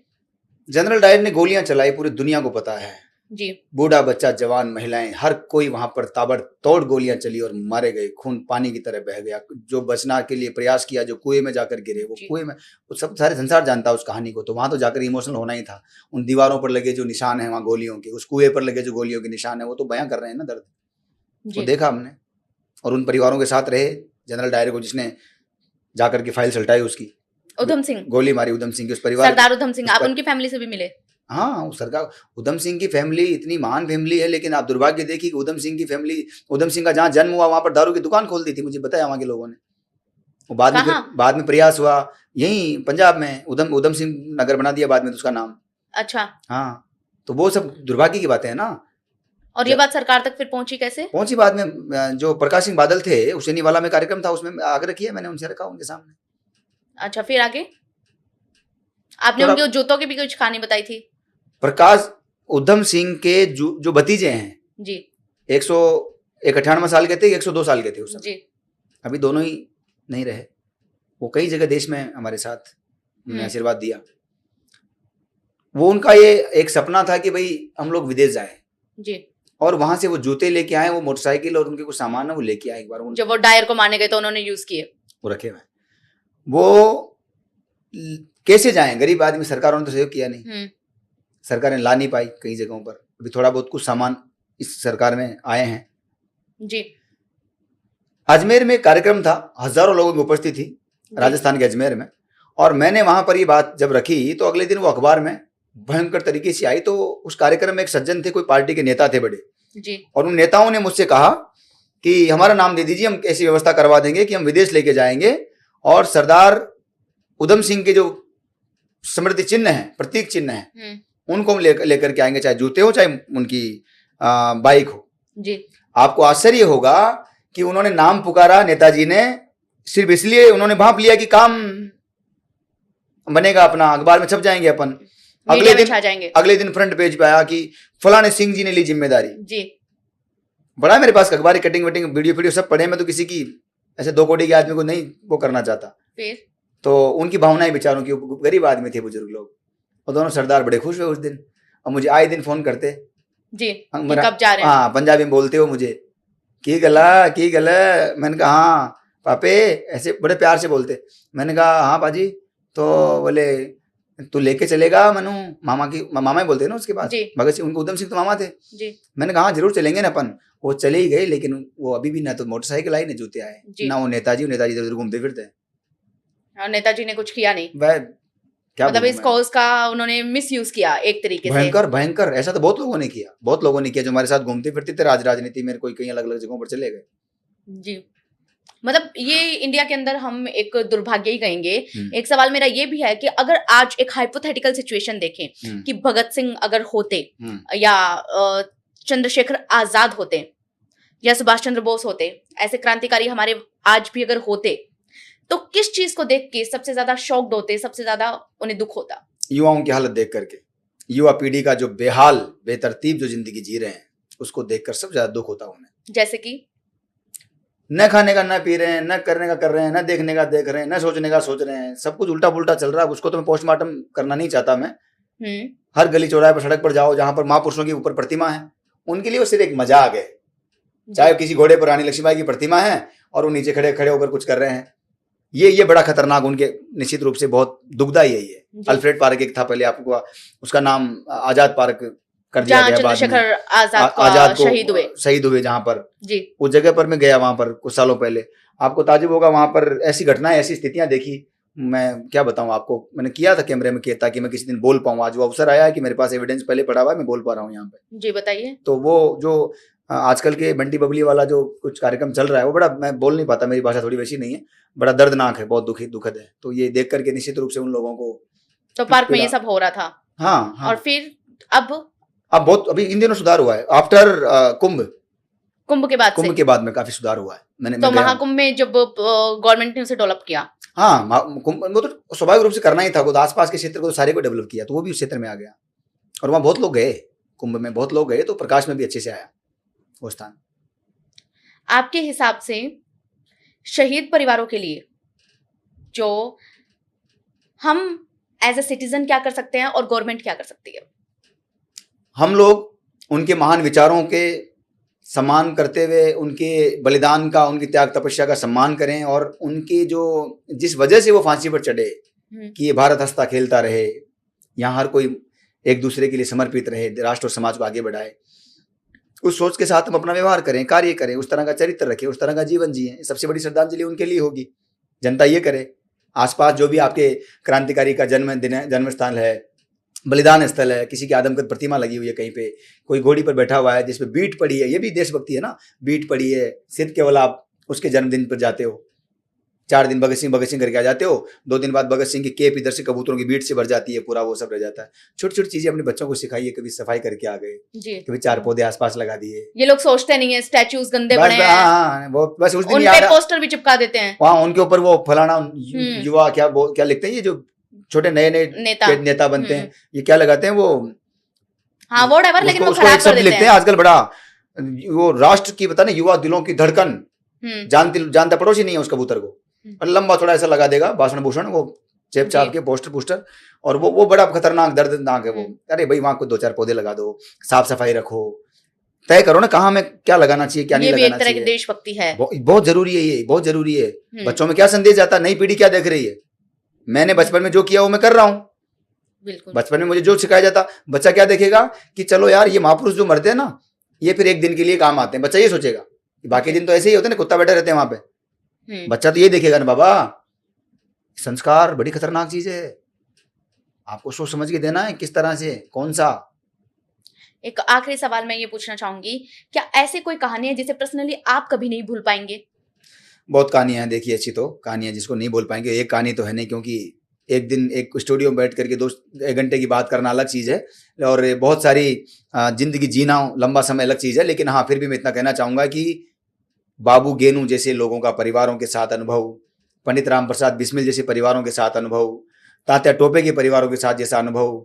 जनरल डायर ने गोलियां चलाई, पूरी दुनिया को पता है जी, बूढ़ा बच्चा जवान महिलाएं हर कोई वहां पर ताबड़तोड़ गोलियां चली और मारे गए, खून पानी की तरह बह गया। जो बचना के लिए प्रयास किया, जो कुएं में जाकर गिरे, वो कुएं में, वो सब सारे संसार जानता है उस कहानी को। तो वहां तो जाकर इमोशनल होना ही था। उन दीवारों पर लगे जो निशान है वहां गोलियों के, उस कुएं पर लगे जो गोलियों के निशान है, वो तो बयां कर रहे हैं ना दर्द, वो देखा हमने। और उन परिवारों के साथ रहे, जनरल डायर को जिसने जाकर के फाइल सल्टाई, उसकी उधम सिंह, गोली मारी उधम सिंह के, उस परिवार, सरदार उधम सिंह, आप उनकी फैमिली से भी मिले? हाँ, वो सरकार, उधम सिंह की फैमिली इतनी महान फैमिली है, लेकिन आप दुर्भाग्य देखिए कि उधम सिंह की फैमिली, उधम सिंह का जहाँ जन्म हुआ वहां पर दारू की दुकान खोल दी थी, मुझे बताया वहां के लोगों ने। वो बाद में प्रयास हुआ यही पंजाब में, उधम सिंह नगर बना दिया बाद में उसका नाम। अच्छा। हाँ, तो वो सब दुर्भाग्य की बातें हैं ना। और ये बात सरकार तक फिर पहुंची कैसे? पहुंची बाद में, जो प्रकाश सिंह बादल थे, हुसैनी वाला में कार्यक्रम था, उसमें आग्रह किया मैंने, उनसे रखा उनके सामने। अच्छा, फिर आगे आपने उनके जूतों की भी कुछ कहानी बताई थी। प्रकाश उधम सिंह के जो भतीजे हैं जी, 198 साल के थे, 102 साल के थे उस समय जी। अभी दोनों ही नहीं रहे। वो कई जगह देश में हमारे साथ आशीर्वाद दिया। वो उनका ये एक सपना था कि भाई हम लोग विदेश जाएं जी, और वहां से वो जूते लेके आए, वो मोटरसाइकिल और उनके कुछ सामान है वो लेके आए। एक बार जब वो डायर को मारने गए तो उन्होंने यूज किए, वो रखे हुए। वो कैसे जाएं, गरीब आदमी, सरकारों ने तो सहयोग किया नहीं, सरकार ने ला नहीं पाई कई जगहों पर। अभी थोड़ा बहुत कुछ सामान इस सरकार में आए हैं जी। अजमेर में कार्यक्रम था, हजारों लोगों की उपस्थिति थी, राजस्थान के अजमेर में। और मैंने वहां पर ये बात जब रखी तो अगले दिन वो अखबार में भयंकर तरीके से आई। तो उस कार्यक्रम में एक सज्जन थे, कोई पार्टी के नेता थे बड़े जी, और उन नेताओं ने मुझसे कहा कि हमारा नाम दे दीजिए, हम ऐसी व्यवस्था करवा देंगे कि हम विदेश लेके जाएंगे और सरदार उधम सिंह के जो स्मृति चिन्ह है, प्रतीक चिन्ह है, उनको हम लेकर के आएंगे, चाहे जूते हो चाहे उनकी बाइक हो जी। आपको आश्चर्य होगा कि उन्होंने नाम पुकारा नेताजी ने, सिर्फ इसलिए उन्होंने भांप लिया कि काम बनेगा, अपना अखबार में छप जाएंगे अपन, अगले दिन फ्रंट पेज पे आया कि फलाने सिंह जी ने ली जिम्मेदारी जी। बड़ा मेरे पास अखबार कटिंग वटिंग वीडियो सब पढ़े। मैं तो किसी की ऐसे 2 कोटी के आदमी को नहीं वो करना चाहता। फिर तो उनकी भावनाएं बेचारों की, गरीब आदमी थे, बुजुर्ग लोग, और दोनों सरदार बड़े खुश हुए उस दिन। और मुझे आए दिन फोन करते जी, कब जा रहे हैं? हाँ, पंजाबी में बोलते हो मुझे, की गला। मैंने कहा हाँ पापे, ऐसे बड़े प्यार से बोलते। मैंने कहा हाँ पाजी, तो बोले तू लेके चलेगा मनु, मामा ही बोलते हैं ना उसके पास, भगत सिंह, उनको उधम सिंह तो मामा थे जी। मैंने कहा हाँ जरूर चलेंगे ना अपन। वो चले ही गए, लेकिन वो अभी भी ना तो मोटरसाइकिल आई, ना जूते आए, ना वो नेताजी इधर घूमते फिरते हैं। नेताजी ने कुछ किया नहीं, वह क्या मतलब इस कॉज का उन्होंने मिसयूज किया एक तरीके से। भयंकर ऐसा तो बहुत लोगों ने किया, जो हमारे साथ घूमते फिरते थे राजनीति में, कोई कई अलग अलग जगहों पर चले गए जी। मतलब ये इंडिया के अंदर हम एक दुर्भाग्य ही कहेंगे। एक सवाल मेरा ये भी है कि अगर आज एक हाइपोथेटिकल सिचुएशन देखें कि भगत सिंह अगर होते या चंद्रशेखर आजाद होते या सुभाष चंद्र बोस होते, ऐसे क्रांतिकारी हमारे आज भी अगर होते, तो किस चीज को देख के सबसे ज्यादा शॉक्ड होते, सबसे ज्यादा उन्हें दुख होता? युवाओं की हालत देख करके, युवा पीढ़ी का जो बेहाल बेतरतीब जो जिंदगी जी रहे हैं, उसको देखकर सबसे ज्यादा दुख होता उन्हें। जैसे कि न खाने का न पी रहे हैं, न करने का कर रहे हैं, न देखने का देख रहे हैं, न सोचने का सोच रहे हैं, सब कुछ उल्टा पुल्टा चल रहा है। उसको तो मैं पोस्टमार्टम करना नहीं चाहता मैं। हर गली चौराहे पर, सड़क पर जाओ जहां पर महापुरुषों की ऊपर प्रतिमा है, उनके लिए वो सिर्फ एक मजाक है। चाहे किसी घोड़े पर रानी लक्ष्मीबाई की प्रतिमा है और वो नीचे खड़े होकर कुछ कर रहे हैं, ये बड़ा खतरनाक, उनके निश्चित रूप से बहुत दुखदाई है ये। अल्फ्रेड पार्क एक था पहले, आपको उसका नाम आजाद पार्क कर दिया गया, चंद्रशेखर आजाद को शहीद हुए जहां पर जी। उस जगह पर मैं गया, वहां पर कुछ सालों पहले, आपको ताजुब होगा, वहां पर ऐसी घटनाएं, ऐसी स्थितियां देखी, मैं क्या बताऊं आपको। मैंने किया था कैमरे में किया, ताकि मैं किसी दिन बोल पाऊं। आज वो अवसर आया है कि मेरे पास एविडेंस पहले पड़ा हुआ है, मैं बोल पा रहा हूँ यहाँ पे जी। बताइए। तो वो जो आजकल के बंटी बबली वाला जो कुछ कार्यक्रम चल रहा है, वो बड़ा, मैं बोल नहीं पाता, मेरी भाषा थोड़ी वैसी नहीं है, बड़ा दर्दनाक है, बहुत दुखद है। तो ये देख करके निश्चित रूप से उन लोगों को, तो पार्क में ये सब हो रहा था। हाँ। और फिर अब बहुत, अभी इन दिनों सुधार हुआ है आफ्टर कुंभ के बाद में काफी सुधार हुआ है। तो महाकुंभ में जब गवर्नमेंट ने उसे डेवलप किया, हाँ, वो तो स्वाभाविक रूप से करना ही था। आसपास के क्षेत्र को सारे को डेवलप किया, तो वो भी उस क्षेत्र में आ गया और वहां बहुत लोग गए, कुंभ में बहुत लोग गए, तो प्रकाश में भी अच्छे से आया वो स्थान। आपके हिसाब से शहीद परिवारों के लिए जो हम एज ए सिटीजन क्या कर सकते हैं और गवर्नमेंट क्या कर सकती है? हम लोग उनके महान विचारों के सम्मान करते हुए, उनके बलिदान का, उनकी त्याग तपस्या का सम्मान करें, और उनके जो जिस वजह से वो फांसी पर चढ़े कि ये भारत हंसता खेलता रहे, यहाँ हर कोई एक दूसरे के लिए समर्पित रहे, राष्ट्र और समाज को आगे बढ़ाए, उस सोच के साथ हम अपना व्यवहार करें, कार्य करें, उस तरह का चरित्र रखें, उस तरह का जीवन जिए। सबसे बड़ी श्रद्धांजलि उनके लिए होगी। जनता ये करे, आसपास जो भी आपके क्रांतिकारी का जन्म स्थान है, बलिदान स्थल है, किसी की आदमकद प्रतिमा लगी हुई है कहीं पे, कोई घोड़ी पर बैठा हुआ है जिसपे बीट पड़ी है, ये भी देशभक्ति है ना। बीट पड़ी है, सिर्फ केवल आप उसके जन्मदिन पर जाते हो, 4 दिन भगत सिंह करके आ जाते हो, 2 दिन बाद भगत सिंह की केप इधर से कबूतरों की बीट से भर जाती है, पूरा वो सब रह जाता है। छोटी छोटी चीजें अपने बच्चों को सिखाइए, कभी सफाई करके आ गए, कभी 4 पौधे आसपास लगा दिए। ये लोग सोचते नहीं है, स्टैचूज गंदे पड़े हैं, हाँ, वो बस उस दिन उन पे पोस्टर भी चिपका देते हैं, वहाँ उनके ऊपर वो फलाना युवा क्या लिखते हैं, ये जो छोटे नए नेता बनते हैं, ये क्या लगाते हैं वो, हाँ वोटेवर, लेकिन वो खराब कर देते हैं आजकल बड़ा, वो राष्ट्र की पता नहीं युवा दिलों की धड़कन, जानता पड़ोसी नहीं है उस कबूतर को, और लंबा थोड़ा ऐसा लगा देगा भाषण भूषण, वो चेप चाप के पोस्टर, और वो बड़ा खतरनाक दर्दनाक है वो। अरे भाई, वहां को 2-4 पौधे लगा दो, साफ सफाई रखो, तय करो ना कहाँ में क्या लगाना चाहिए, क्या नहीं लगाना चाहिए। ये भी एक तरह की देशभक्ति है, बहुत जरूरी है, ये बहुत जरूरी है। बच्चों में क्या संदेश जाता है, नई पीढ़ी क्या देख रही है। मैंने बचपन में जो किया वो मैं कर रहा हूँ, बिल्कुल बचपन में मुझे जो सिखाया जाता, बच्चा क्या देखेगा कि चलो यार ये महापुरुष जो मरते हैं ना, ये फिर एक दिन के लिए काम आते हैं, बच्चा ये सोचेगा। बाकी दिन तो ऐसे ही होते हैं ना, कुत्ता बैठे रहते हैं वहां पे, बच्चा तो ये देखेगा ना, बाबा संस्कार बड़ी खतरनाक चीज है, आपको सोच समझ के देना है, किस तरह से, कौन सा। एक आखिरी सवाल मैं ये पूछना चाहूंगी, क्या ऐसे कोई कहानी है जिसे पर्सनली आप कभी नहीं भूल पाएंगे? बहुत कहानियां हैं, देखिए अच्छी तो कहानियां जिसको नहीं भूल पाएंगे, एक कहानी तो है नहीं, क्योंकि एक दिन एक स्टूडियो में बैठ करके 1 घंटे की बात करना अलग चीज़ है, और बहुत सारी जिंदगी जीना लंबा समय अलग चीज़ है। लेकिन हाँ, फिर भी मैं इतना कहना चाहूँगा कि बाबू गेनू जैसे लोगों का परिवारों के साथ अनुभव, पंडित राम प्रसाद बिस्मिल जैसे परिवारों के साथ अनुभव, तात्या टोपे के परिवारों के साथ जैसा अनुभव,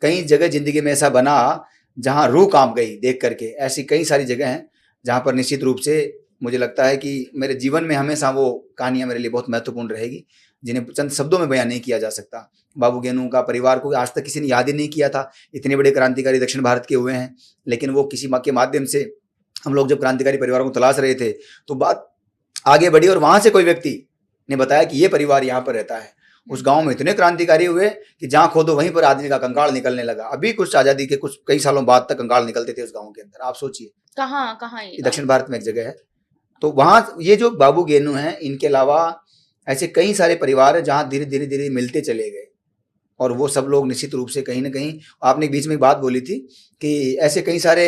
कई जगह जिंदगी में ऐसा बना जहाँ रूह कांप गई देख करके, ऐसी कई सारी जगह हैं जहाँ पर निश्चित रूप से मुझे लगता है कि मेरे जीवन में हमेशा वो कहानियाँ मेरे लिए बहुत महत्वपूर्ण रहेगी, जिन्हें चंद शब्दों में बयान नहीं किया जा सकता। बाबू गेनू का परिवार को आज तक किसी ने याद ही नहीं किया था, इतने बड़े क्रांतिकारी दक्षिण भारत के हुए हैं, लेकिन वो किसी के माध्यम से हम लोग जब क्रांतिकारी परिवारों को तलाश रहे थे तो बात आगे बढ़ी, और वहां से कोई व्यक्ति ने बताया कि ये परिवार यहाँ पर रहता है। उस गांव में इतने क्रांतिकारी हुए कि जहाँ खोदो वहीं पर आदमी का कंकाल निकलने लगा। अभी कुछ आजादी के कुछ कई सालों बाद तक कंकाल निकलते थे उस गाँव के अंदर। आप सोचिए कहाँ दक्षिण भारत में एक जगह है। तो वहाँ ये जो बाबू गेनू हैं, इनके अलावा ऐसे कई सारे परिवार हैं जहाँ धीरे धीरे मिलते चले गए, और वो सब लोग निश्चित रूप से कहीं ना कहीं, आपने बीच में एक बात बोली थी कि ऐसे कई सारे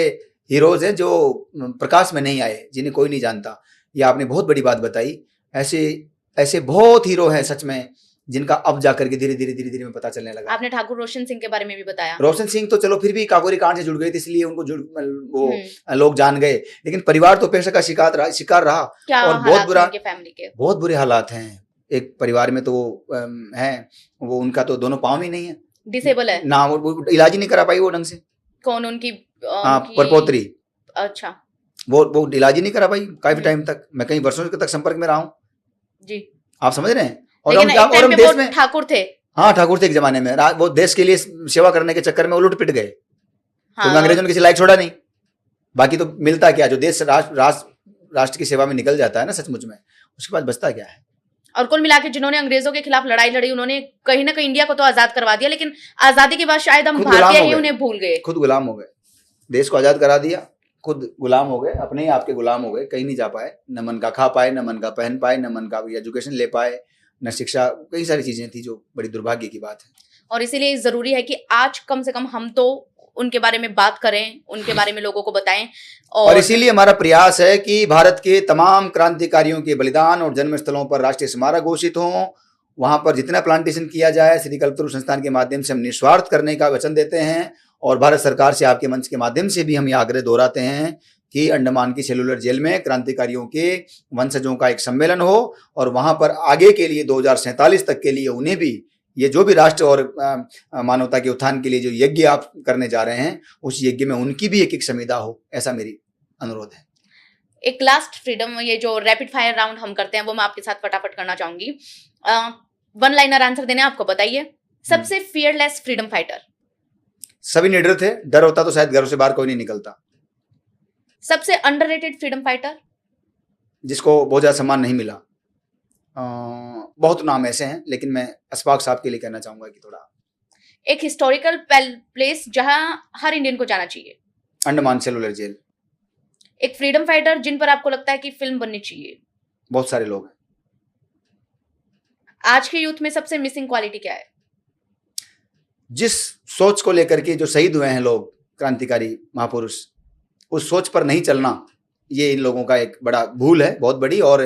हीरोज हैं जो प्रकाश में नहीं आए, जिन्हें कोई नहीं जानता। ये आपने बहुत बड़ी बात बताई। ऐसे बहुत हीरो हैं सच में, जिनका अब जाकर के धीरे धीरे में पता चलने लगा। आपने ठाकुर रोशन सिंह के बारे में भी बताया। रोशन सिंह तो चलो फिर भी काकोरी कांड से जुड़ गए थे, इसलिए उनको वो लोग जान गए, लेकिन परिवार तो पेशा का शिकार रहा। और बहुत बुरे हालात हैं। एक परिवार में तो है वो, उनका तो दोनों पाँव ही नहीं है, डिसेबल है ना, वो इलाज ही नहीं करा पाई वो ढंग से। कौन? उनकी परपोत्री। अच्छा, वो इलाज ही नहीं करा पाई काफी टाइम तक। मैं कई वर्षों तक संपर्क में रहा हूँ जी, आप समझ रहे हैं। और हम देश में ठाकुर थे। हाँ, ठाकुर थे एक जमाने में। वो देश के लिए सेवा करने के चक्कर में वो लुट पिट गए। हाँ। तो अंग्रेजों ने किसी लायक छोड़ा नहीं। बाकी तो मिलता क्या, जो देश राष्ट्र की सेवा में निकल जाता है ना सचमुच में, उसके बाद बचता क्या है। और कुल मिलाकर जिन्होंने अंग्रेजों के खिलाफ लड़ाई लड़ी, उन्होंने कहीं ना कहीं इंडिया को तो आजाद करवा दिया, लेकिन आजादी के बाद शायद हम भारतीय ही उन्हें भूल गए। खुद गुलाम हो गए। देश को आजाद करा दिया, खुद गुलाम हो गए, अपने ही आपके गुलाम हो गए, कहीं नहीं जा पाए, न मन का खा पाए, न मन का पहन पाए, न मन का एजुकेशन ले पाए, न शिक्षा। कई सारी चीजें थी जो बड़ी दुर्भाग्य की बात है। और इसीलिए जरूरी है कि आज कम से कम हम तो उनके बारे में बात करें, उनके बारे में लोगों को बताएं। और इसीलिए हमारा प्रयास है कि भारत के तमाम क्रांतिकारियों के बलिदान और जन्म स्थलों पर राष्ट्रीय स्मारक घोषित हों। वहां पर जितना प्लांटेशन किया जाए, श्री कल्पतरु संस्थान के माध्यम से हम निस्वार्थ करने का वचन देते हैं। और भारत सरकार से आपके मंच के माध्यम से भी हम ये आग्रह दोहराते हैं कि अंडमान की सेलुलर जेल में क्रांतिकारियों के वंशजों का एक सम्मेलन हो, और वहां पर आगे के लिए 2047 तक के लिए उन्हें भी ये जो भी राष्ट्र और मानवता के उत्थान के लिए जो यज्ञ आप करने जा रहे हैं, उस यज्ञ में उनकी भी एक संविदा हो, ऐसा मेरी अनुरोध है। एक लास्ट फ्रीडम, ये जो रैपिड फायर राउंड हम करते हैं वो मैं आपके साथ फटाफट करना चाहूंगी। 1 लाइनर आंसर देने आपको बताइए। सबसे फियरलेस फ्रीडम फाइटर? सभी निडर थे, डर होता तो शायद घरों से बाहर कोई नहीं निकलता। सबसे अंडररेटेड फ्रीडम फाइटर? जिसको बहुत ज्यादा सम्मान नहीं मिला। बहुत नाम ऐसे हैं, लेकिन मैं अशफाक साहब के लिए कहना चाहूंगा कि थोड़ा। एक हिस्टोरिकल प्लेस जहां हर इंडियन को जाना चाहिए? Andaman cellular jail. एक फ्रीडम फाइटर जिन पर आपको लगता है कि फिल्म बननी चाहिए? बहुत सारे लोग हैं। आज के यूथ में सबसे मिसिंग क्वालिटी क्या है? जिस सोच को लेकर के जो शहीद हुए हैं लोग, क्रांतिकारी महापुरुष, उस सोच पर नहीं चलना, ये इन लोगों का एक बड़ा भूल है, बहुत बड़ी। और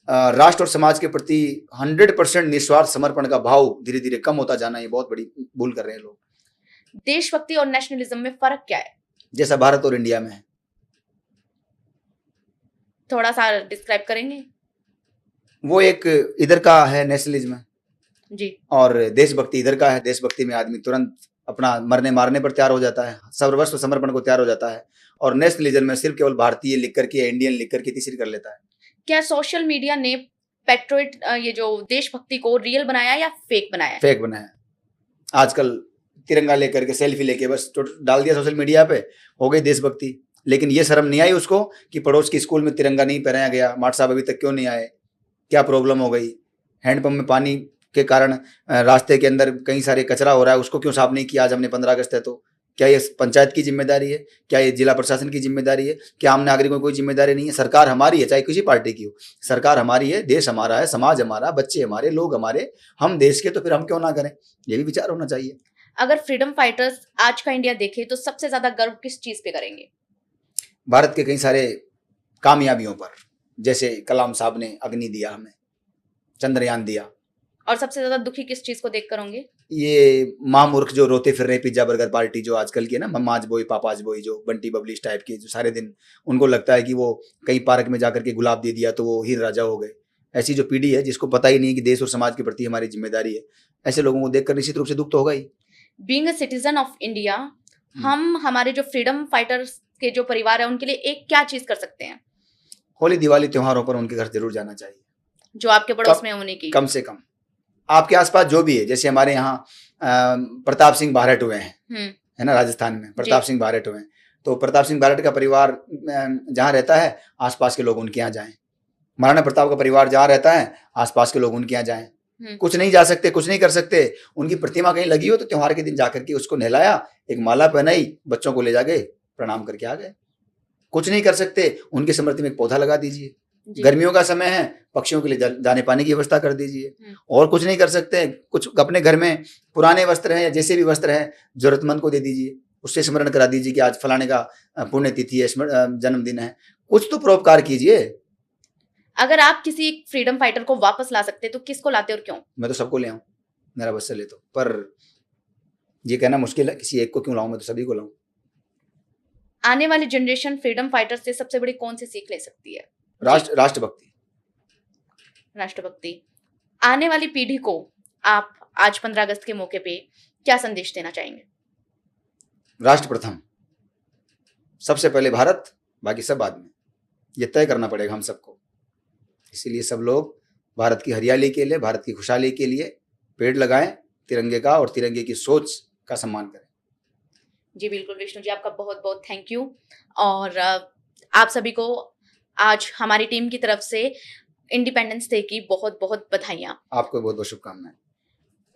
राष्ट्र और समाज के प्रति 100% निस्वार्थ समर्पण का भाव धीरे धीरे कम होता जाना, ये बहुत बड़ी भूल कर रहे हैं लोग। देशभक्ति और नेशनलिज्म में फर्क क्या है? जैसा भारत और इंडिया में है। थोड़ा सा डिस्क्राइब करेंगे? वो एक इधर का है नेशनलिज्म जी, और देशभक्ति इधर का है। देशभक्ति में आदमी तुरंत अपना मरने मारने पर तैयार हो जाता है, सर्वस्व समर्पण को तैयार हो जाता है। और नेशनलिज्म में सिर्फ केवल भारतीय लिख करके, इंडियन लिख करके तीसरी कर लेता है। क्या सोशल मीडिया ने पेट्रियट ये जो देशभक्ति को रियल बनाया या फेक बनाया? फेक बनाया। आजकल तिरंगा लेकर के सेल्फी लेके बस डाल दिया सोशल मीडिया पे, हो गई देशभक्ति। लेकिन ये शर्म नहीं आई उसको कि पड़ोस की स्कूल में तिरंगा नहीं पहनाया गया, माट साहब अभी तक क्यों नहीं आए, क्या प्रॉब्लम हो गई, हैंडपंप में पानी के कारण रास्ते के अंदर कई सारे कचरा हो रहा है, उसको क्यों साफ नहीं किया आज हमने 15 अगस्त है तो? क्या ये पंचायत की जिम्मेदारी है? क्या ये जिला प्रशासन की जिम्मेदारी है? क्या आम नागरिकों की कोई जिम्मेदारी नहीं है? सरकार हमारी है, चाहे किसी पार्टी की हो, सरकार हमारी है, देश हमारा है, समाज हमारा, बच्चे हमारे, लोग हमारे, हम देश के, तो फिर हम क्यों ना करें? ये भी विचार होना चाहिए। अगर फ्रीडम फाइटर्स आज का इंडिया देखे तो सबसे ज्यादा गर्व किस चीज पे करेंगे? भारत के कई सारे कामयाबियों पर, जैसे कलाम साहब ने अग्नि दिया, हमें चंद्रयान दिया। और सबसे ज्यादा दुखी किस चीज को देख कर होंगे? ये महामूर्ख जो रोते फिर रहे पिज्जा बर्गर पार्टी जो आजकल की है ना, मम्माज बोई पापाज बोई, जो बंटी बबलीस टाइप के, जो सारे दिन उनको लगता है कि वो कहीं पार्क में जाकर के गुलाब दे दिया तो वो हीर राजा हो गए। ऐसी जो पीढ़ी है जिसको पता ही नहीं कि देश और समाज के प्रति हमारी जिम्मेदारी है, ऐसे लोगों को देखकर निश्चित रूप से दुख तो होगा ही। Being a citizen of India, हम हमारे जो फ्रीडम फाइटर्स के जो परिवार है उनके लिए एक क्या चीज कर सकते हैं? होली दिवाली त्योहारों पर उनके घर जरूर जाना चाहिए, जो आपके पड़ोस में होने की। कम से कम आपके आसपास जो भी है। जैसे हमारे यहाँ प्रताप सिंह बारहट हुए हैं, है ना, राजस्थान में प्रताप सिंह बारहट हुए हैं, तो प्रताप सिंह बारहट का परिवार जहाँ रहता है आसपास के लोग उनके यहाँ जाएं। महाराणा प्रताप का परिवार जहाँ रहता है आसपास के लोग उनके यहाँ जाएं। कुछ नहीं जा सकते, कुछ नहीं कर सकते, उनकी प्रतिमा कहीं लगी हो तो त्योहार के दिन जाकर के उसको नहलाया, एक माला पहनाई, बच्चों को ले जा गए, प्रणाम करके आ गए। कुछ नहीं कर सकते, उनके स्मृति में एक पौधा लगा दीजिए। गर्मियों का समय है, पक्षियों के लिए दाने पानी की व्यवस्था कर दीजिए। और कुछ नहीं कर सकते, कुछ अपने घर में पुराने वस्त्र हैं या जैसे भी वस्त्र हैं जरूरतमंद को दे दीजिए, उससे स्मरण करा दीजिए कि आज फलाने का पुण्यतिथि है, जन्मदिन है। कुछ तो परोपकार कीजिए। अगर आप किसी फ्रीडम फाइटर को वापस ला सकते तो किसको लाते और क्यों? मैं तो सबको ले आऊं, मेरा बस चले तो, पर ये कहना मुश्किल है किसी एक को क्यों लाऊं, मैं तो सभी को लाऊं। आने वाली जनरेशन फ्रीडम फाइटर से सबसे बड़ी कौन सी सीख ले सकती है? राष्ट्रभक्ति। राष्ट्रभक्ति। आने वाली पीढ़ी को आप आज 15 अगस्त के मौके पे क्या संदेश देना चाहेंगे? राष्ट्र प्रथम, सबसे पहले भारत, बाकी सब बाद में। ये तय करना पड़ेगा हम सबको। इसीलिए सब लोग भारत की हरियाली के लिए, भारत की खुशहाली के लिए पेड़ लगाएं तिरंगे का, और तिरंगे की सोच का सम्मान करें। जी बिल्कुल विष्णु जी, आपका बहुत बहुत थैंक यू। और आप सभी को आज हमारी टीम की तरफ से इंडिपेंडेंस डे की बहुत बहुत बधाइयाँ। आपको बहुत बहुत शुभकामनाएं।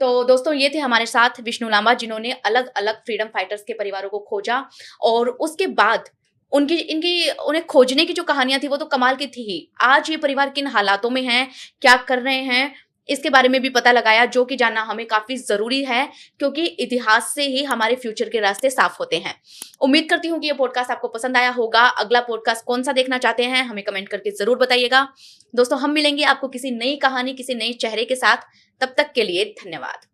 तो दोस्तों, ये थे हमारे साथ विष्णु लांबा, जिन्होंने अलग अलग फ्रीडम फाइटर्स के परिवारों को खोजा, और उसके बाद उन्हें खोजने की जो कहानियां थी वो तो कमाल की थी ही। आज ये परिवार किन हालातों में है, क्या कर रहे हैं, इसके बारे में भी पता लगाया, जो कि जानना हमें काफी जरूरी है, क्योंकि इतिहास से ही हमारे फ्यूचर के रास्ते साफ होते हैं। उम्मीद करती हूँ कि ये पॉडकास्ट आपको पसंद आया होगा। अगला पॉडकास्ट कौन सा देखना चाहते हैं हमें कमेंट करके जरूर बताइएगा। दोस्तों, हम मिलेंगे आपको किसी नई कहानी, किसी नए चेहरे के साथ। तब तक के लिए धन्यवाद।